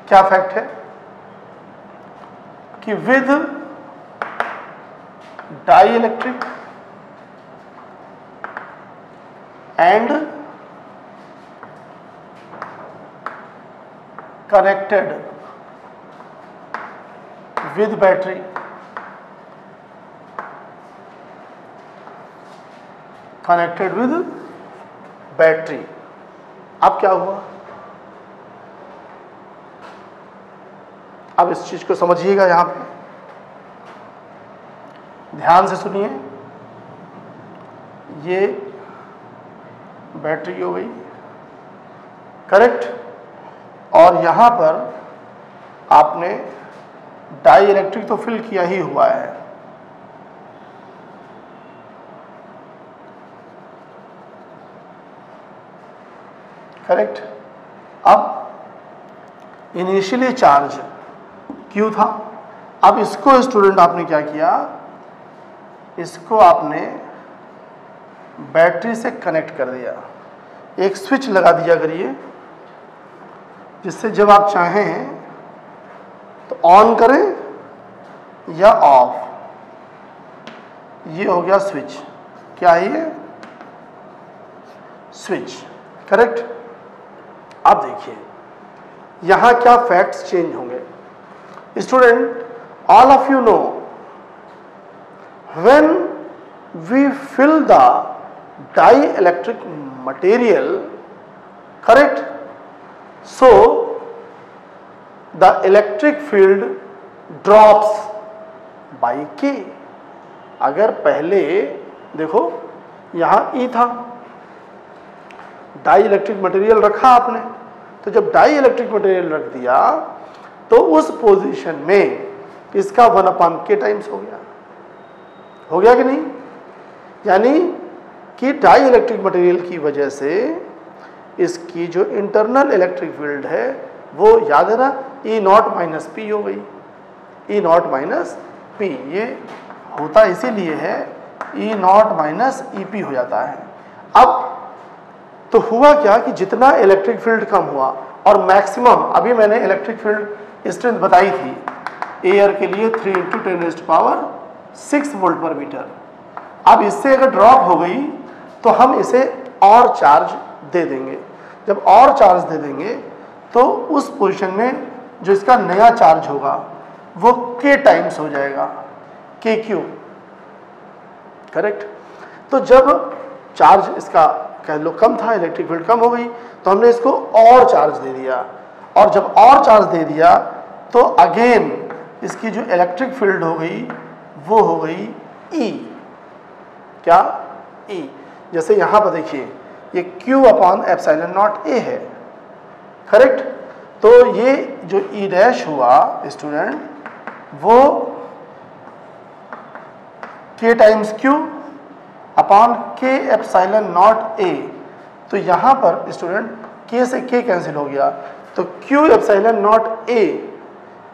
क्या फैक्ट है कि with dielectric and connected with battery, अब क्या हुआ, अब इस चीज को समझिएगा, यहां पे ध्यान से सुनिए। ये बैटरी हो गई, करेक्ट, और यहां पर आपने डाई इलेक्ट्रिक तो फिल किया ही हुआ है, करेक्ट। अब इनिशियली चार्ज Q था, अब इसको स्टूडेंट आपने क्या किया, इसको आपने बैटरी से कनेक्ट कर दिया, एक स्विच लगा दिया करिए, जिससे जब आप चाहें तो ऑन करें या ऑफ, ये हो गया स्विच। क्या है ये, स्विच, करेक्ट। अब देखिए यहां क्या फैक्ट्स चेंज होंगे student, all of you know when we fill the dielectric material, correct, so the electric field drops by K, अगर पहले देखो यहाँ ई था, डाई इलेक्ट्रिक मटेरियल रखा आपने, तो जब डाई इलेक्ट्रिक मटेरियल रख दिया तो उस पोजीशन में इसका 1/k टाइम्स हो गया कि नहीं? यानी कि डाई इलेक्ट्रिक मटेरियल की वजह से इसकी जो इंटरनल इलेक्ट्रिक फील्ड है वो याद है ना, E0 - P हो गई, E0 - P। ये होता इसीलिए है, E0 - EP हो जाता है। अब तो हुआ क्या कि जितना इलेक्ट्रिक फील्ड कम हुआ और मैक्सिमम, अभी मैंने इलेक्ट्रिक फील्ड स्ट्रेंथ बताई थी एयर के लिए 3 × 10⁶ वोल्ट पर मीटर। अब इससे अगर ड्रॉप हो गई तो हम इसे और चार्ज दे देंगे। जब और चार्ज दे देंगे तो उस पोजीशन में जो इसका नया चार्ज होगा वो k टाइम्स हो जाएगा, KQ, करेक्ट। तो जब चार्ज इसका कह लो कम था, इलेक्ट्रिक फील्ड कम हो गई, तो हमने इसको और चार्ज दे दिया, और जब और चार्ज दे दिया तो अगेन इसकी जो इलेक्ट्रिक फील्ड हो गई वो हो गई E। क्या? E। जैसे यहाँ पर देखिए ये Q/ε0A है, करेक्ट। तो ये जो E' हुआ स्टूडेंट वो K times Q upon K∈0A। तो यहाँ पर स्टूडेंट K से K कैंसिल हो गया, तो Q∈0A,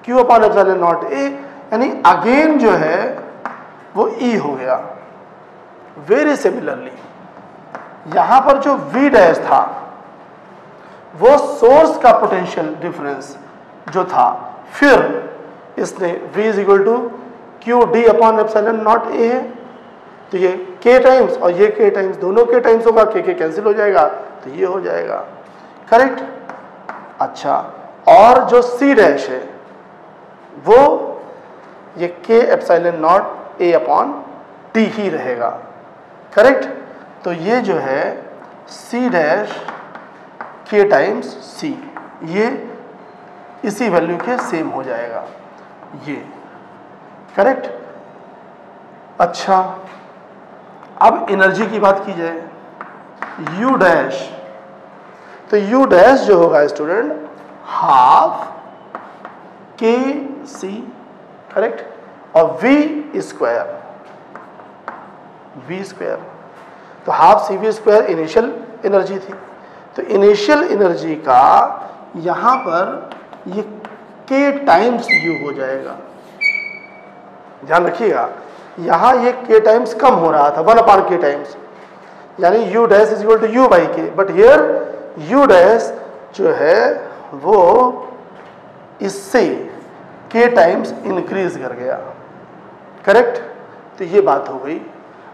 Q/ε0A यानी अगेन जो है वो E हो गया। वेरी सिमिलरली यहाँ पर जो V' था वो सोर्स का पोटेंशियल डिफरेंस जो था, फिर इसने V = QD/ε0A है, तो ये K टाइम्स और ये K टाइम्स, दोनों K टाइम्स होगा, K कैंसिल हो जाएगा, तो ये हो जाएगा, करेक्ट। अच्छा, और जो C' है वो ये K∈0A/D ही रहेगा, करेक्ट। तो ये जो है C' K टाइम्स C, ये इसी वैल्यू के सेम हो जाएगा, ये, करेक्ट। अच्छा, अब एनर्जी की बात की जाए, U', तो U' जो होगा स्टूडेंट ½ KC, करेक्ट, और V स्क्वायर, तो ½ CV² इनिशियल एनर्जी थी। तो इनिशियल एनर्जी का यहाँ पर ये K टाइम्स U हो जाएगा, ध्यान रखिएगा। यहाँ ये K टाइम्स कम हो रहा था, 1/K टाइम्स, यानी U' = U/K, but here U' जो है वो इससे K टाइम्स इंक्रीज कर गया, करेक्ट। तो ये बात हो गई।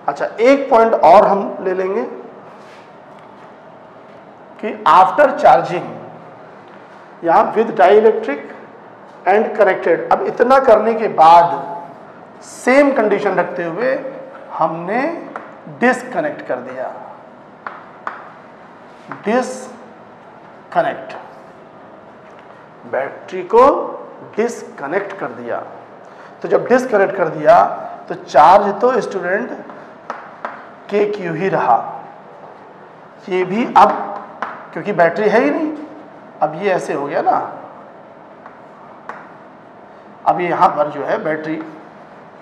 अच्छा, एक पॉइंट और हम ले लेंगे कि आफ्टर चार्जिंग यहाँ with dielectric and connected, अब इतना करने के बाद सेम कंडीशन रखते हुए हमने डिसकनेक्ट कर दिया, डिसकनेक्ट, बैटरी को डिसकनेक्ट कर दिया। तो जब डिसकनेक्ट कर दिया तो चार्ज तो स्टूडेंट KQ ही रहा, ये भी अब क्योंकि बैटरी है ही नहीं, अब ये ऐसे हो गया ना, अब यहाँ पर जो है बैटरी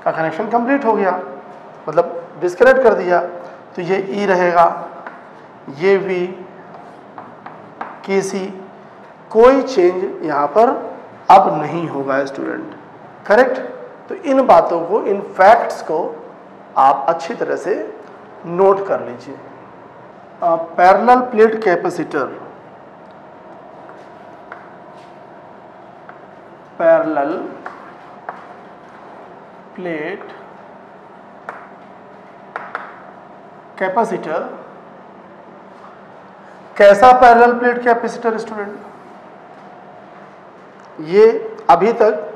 का कनेक्शन कंप्लीट हो गया, मतलब डिस्कनेक्ट कर दिया, तो ये E रहेगा, ये V, KC, कोई चेंज यहाँ पर अब नहीं होगा स्टूडेंट, करेक्ट। तो इन बातों को, इन फैक्ट्स को आप अच्छी तरह से नोट कर लीजिए। Parallel plate capacitor, parallel plate capacitor, कैसा पैरेलल प्लेट कैपेसिटर स्टूडेंट? ये अभी तक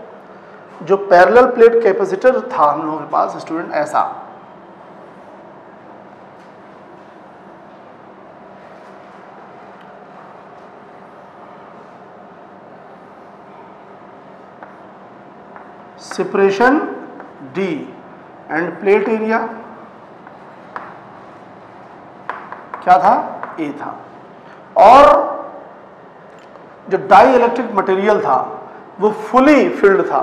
जो पैरेलल प्लेट कैपेसिटर था हम लोगों के पास स्टूडेंट, ऐसा separation D, and plate area क्या था, ए था। और जो डाई इलेक्ट्रिक मटेरियल था वो फुली फिल्ड था,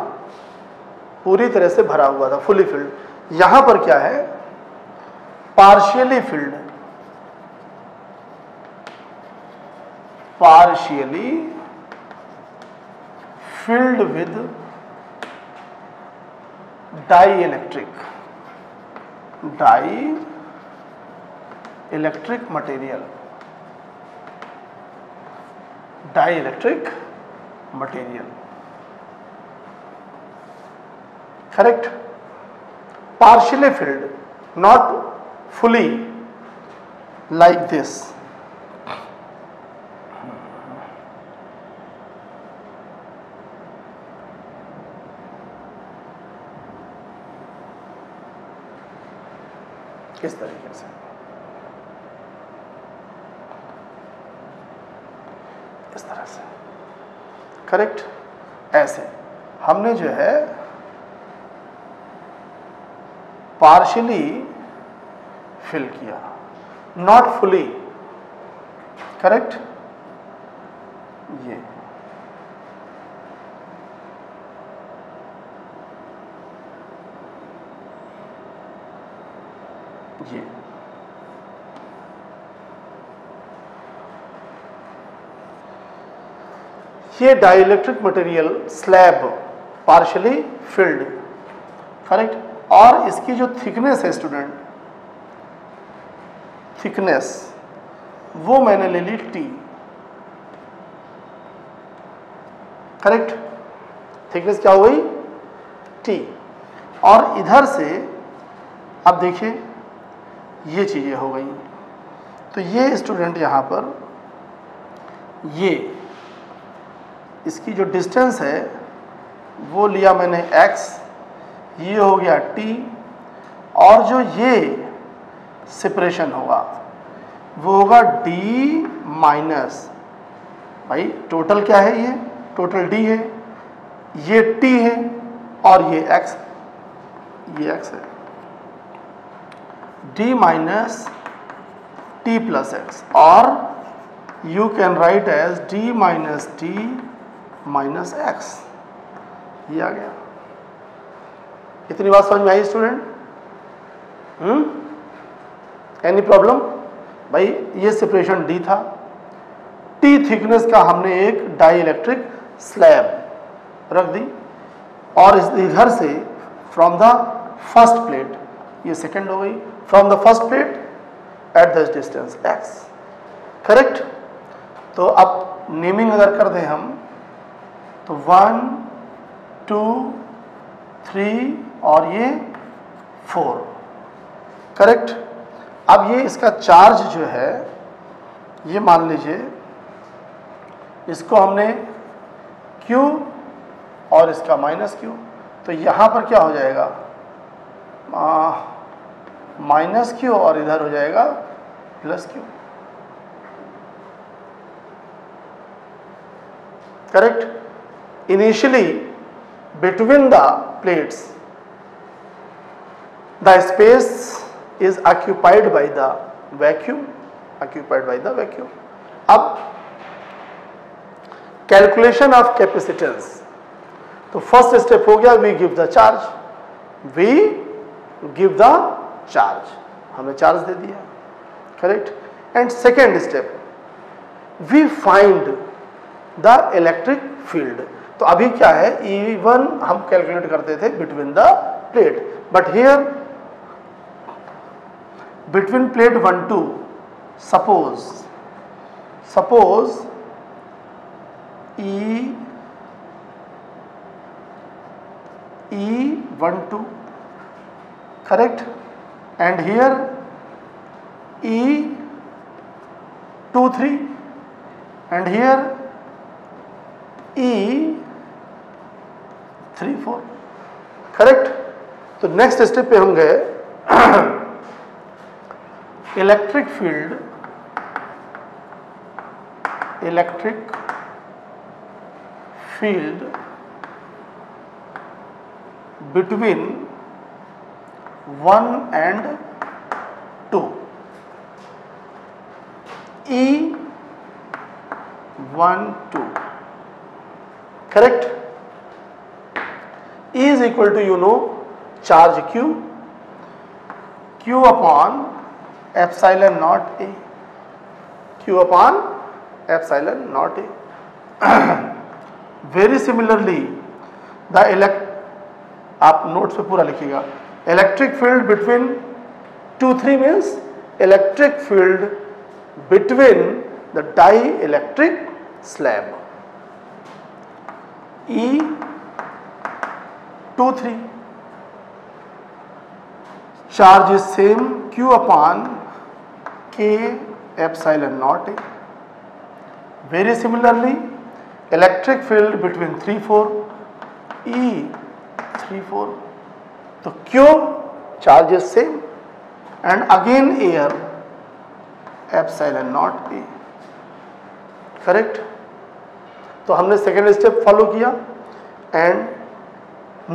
पूरी तरह से भरा हुआ था, फुली फिल्ड। यहां पर क्या है, partially filled, partially filled with dielectric material, dielectric material, correct. Partially filled, not fully like this. इस तरीके से, इस तरह से, करेक्ट। ऐसे हमने जो है पार्शियली फिल किया, नॉट फुली, करेक्ट। ये dielectric material slab partially field, correct. और इसकी जो थिकनेस है स्टूडेंट, थिकनेस वो मैंने ले ली T, करेक्ट। थिकनेस क्या हो गई, T। और इधर से अब देखिए ये चीजें हो गई। तो ये स्टूडेंट यहां पर ये इसकी जो डिस्टेंस है वो लिया मैंने x, ये हो गया T, और जो ये सेपरेशन होगा वो होगा D माइनस, भाई टोटल क्या है, ये टोटल D है, ये T है और ये X है, D minus T plus X, और you can write as D minus T minus X। ये आ गया। इतनी बात समझ में आई स्टूडेंट? Any problem? भाई ये सेपरेशन D था, T थिकनेस का हमने एक डाई इलेक्ट्रिक स्लैब रख दी, और इधर से फ्रॉम द फर्स्ट प्लेट, ये सेकंड हो गई, from the first plate at this distance X, correct. तो अब नेमिंग अगर कर दें हम तो 1 2 3 और ये 4, करेक्ट। अब ये इसका चार्ज जो है, ये मान लीजिए इसको हमने Q और इसका माइनस Q, तो यहाँ पर क्या हो जाएगा, माइनस Q और इधर हो जाएगा plus Q, correct. Initially between the plates the space is occupied by the vacuum, अब कैलकुलेशन ऑफ कैपेसिटेंस, तो फर्स्ट स्टेप हो गया वी गिव द चार्ज, हमने चार्ज दे दिया, correct. And second step we find the electric field. तो अभी क्या है, E1 हम कैलकुलेट करते थे between the plate, but here between plate 1 2, suppose E12, correct, and here E23 and here E34, correct। तो नेक्स्ट स्टेप पे हम गए, electric field between 1 and 2, E 1 2, correct. E is equal to, you know, charge Q upon epsilon naught A, Q upon epsilon naught A. Very similarly the आप notes पे पूरा लिखिएगा, electric field between 2 3 means electric field between the dielectric slab E 2 3, charge is same Q upon K epsilon naught A. Very similarly electric field between 3 4, E 3 4, तो Q charge is same and again air epsilon naught A, correct. तो हमने second step follow किया and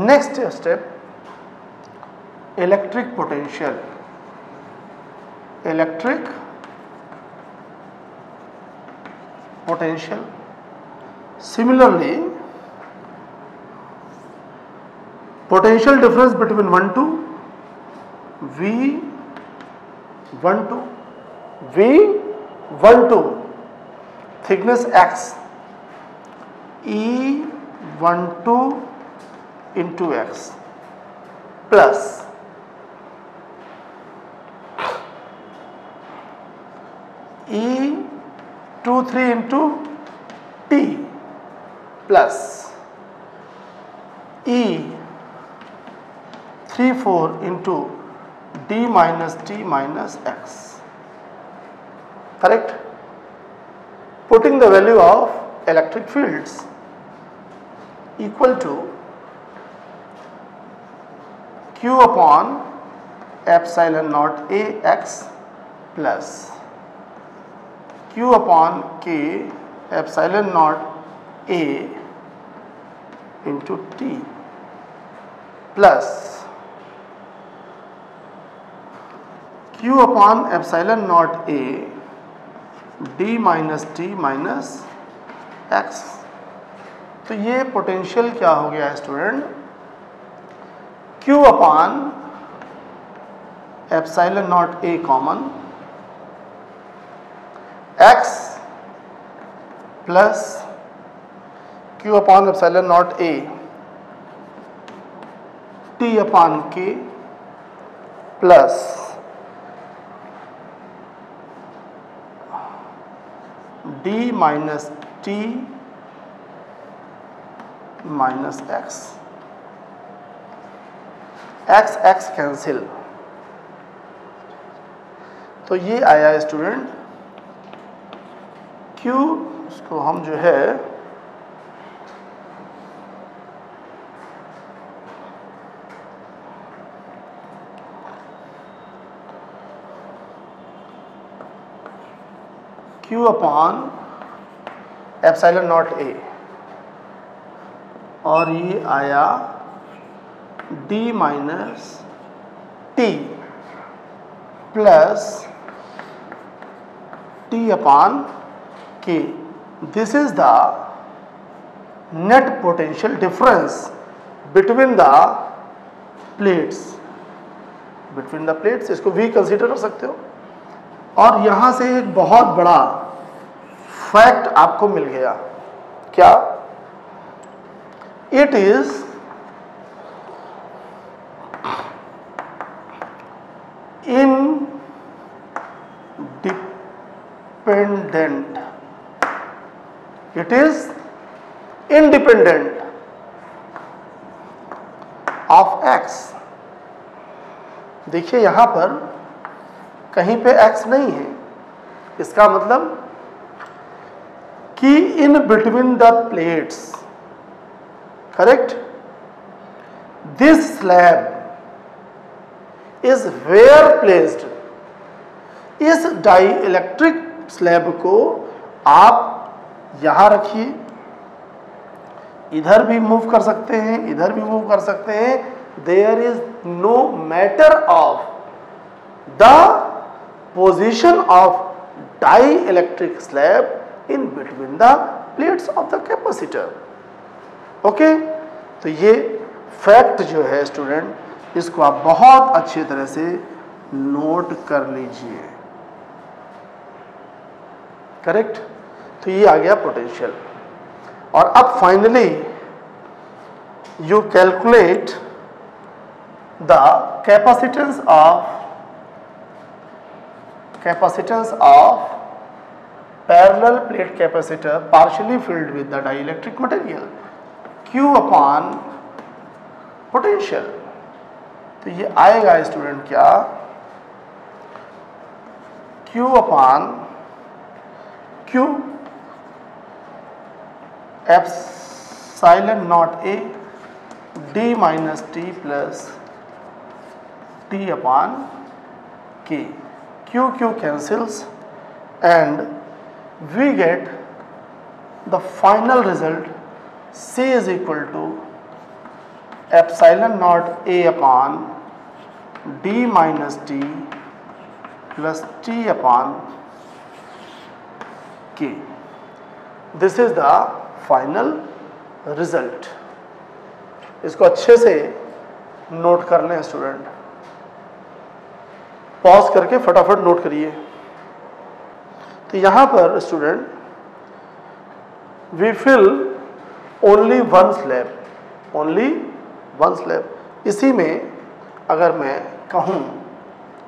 next step electric potential, electric potential. Similarly, potential difference between 1 2, V12, V12, thickness X, E12 into X plus E23 into T plus E34 into D minus T minus X, correct. Putting the value of electric fields equal to Q upon epsilon naught A X plus Q upon K epsilon naught A into T plus Q upon epsilon naught A D minus T minus X. तो ये potential क्या हो गया student, Q upon epsilon naught A common, X plus Q upon epsilon naught A T upon K plus D minus T minus X. X X cancel, तो ये आया student Q, उसको हम जो है Q upon epsilon naught A और ये आया D minus T plus T upon K. This is the net potential difference between the plates. Between the plates, इसको V कंसीडर कर सकते हो. और यहां से एक बहुत बड़ा फैक्ट आपको मिल गया, क्या? It is independent. It is independent of X. देखिए यहां पर कहीं पे X नहीं है, इसका मतलब कि in between the plates, correct, this slab is where placed. इस डाई इलेक्ट्रिक स्लैब को आप यहां रखिए, इधर भी मूव कर सकते हैं, इधर भी मूव कर सकते हैं, there is no matter of the position of dielectric slab in between the plates of the capacitor. Okay, तो ये फैक्ट जो है स्टूडेंट, इसको आप बहुत अच्छी तरह से नोट कर लीजिए। करेक्ट, तो ये आ गया पोटेंशियल। और अब finally you calculate the capacitance of parallel plate capacitor partially filled with the dielectric material, Q upon potential. तो ये आएगा स्टूडेंट क्या, Q upon Q epsilon naught A D minus T plus T upon K। Q cancels and we get the final result C is equal to epsilon naught A upon D minus T plus T upon K. This is the final result. इसको अच्छे से note कर लें student, pause करके फटाफट note करिए। तो यहाँ पर student we fill only one slab, इसी में अगर मैं कहूँ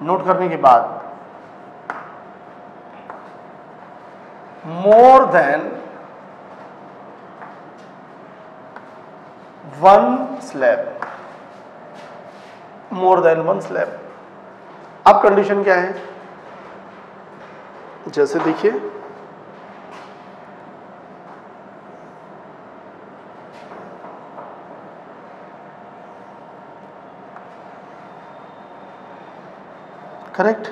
नोट करने के बाद मोर देन वन स्लैब, अब कंडीशन क्या है, जैसे देखिए करेक्ट।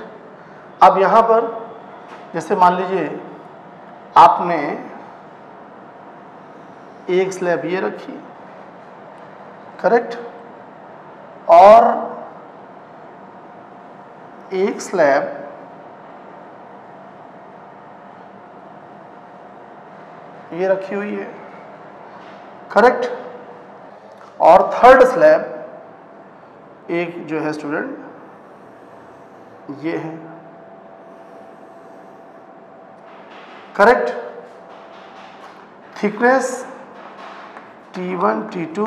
अब यहां पर जैसे मान लीजिए आपने एक स्लैब ये रखी, करेक्ट, और एक स्लैब ये रखी हुई है, करेक्ट, और थर्ड स्लैब एक जो है स्टूडेंट ये है, correct. Thickness T1 T2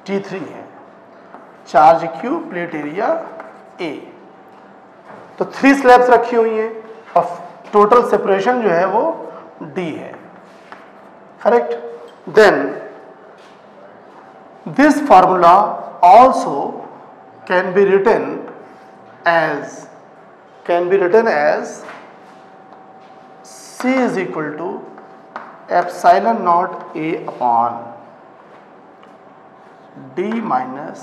T3 है, charge Q, plate area A। तो 3 स्लैब्स रखी हुई हैं और टोटल सेपरेशन जो है वो D है, correct. Then this formula also can be written as C is equal to epsilon naught A upon D minus,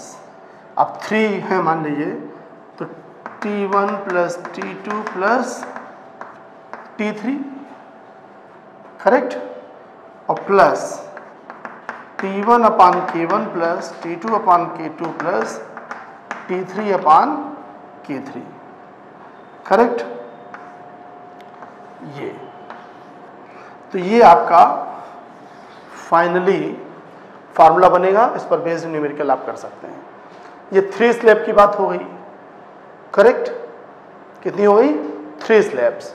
अब 3 है मान लीजिए, तो T1 plus T2 plus T3, correct, और प्लस T1 अपान K1 प्लस T2 अपान K2 plus T3 अपान K3, correct. ये तो ये आपका फाइनली फार्मूला बनेगा, इस पर बेस्ड न्यूमेरिकल आप कर सकते हैं। ये 3 स्लैब की बात हो गई, करेक्ट, कितनी हो गई, 3 स्लैब्स,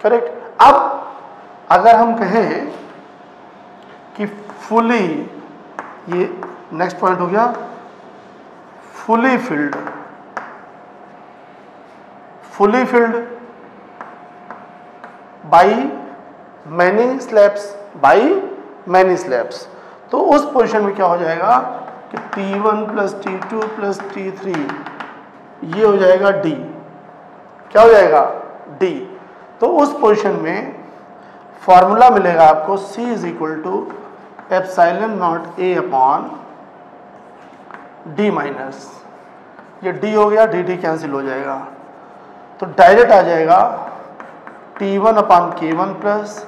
करेक्ट। अब अगर हम कहें कि फुली, ये नेक्स्ट पॉइंट हो गया, fully filled by many slabs, तो उस पोजीशन में क्या हो जाएगा कि T1 plus T2 plus T3 ये हो जाएगा D, क्या हो जाएगा D। तो उस पोजीशन में फॉर्मूला मिलेगा आपको C is equal to epsilon naught A upon D minus, ये D हो गया, D कैंसिल हो जाएगा, तो डायरेक्ट आ जाएगा T1 upon K1 plus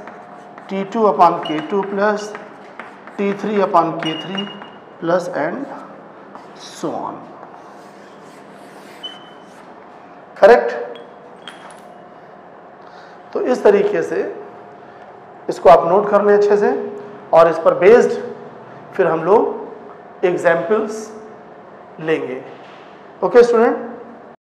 T2 upon K2 plus T3 upon K3 plus and so on. Correct? तो इस तरीके से इसको आप नोट कर लें अच्छे से, और इस पर बेस्ड फिर हम लोग एग्जाम्पल्स लेंगे. Okay student?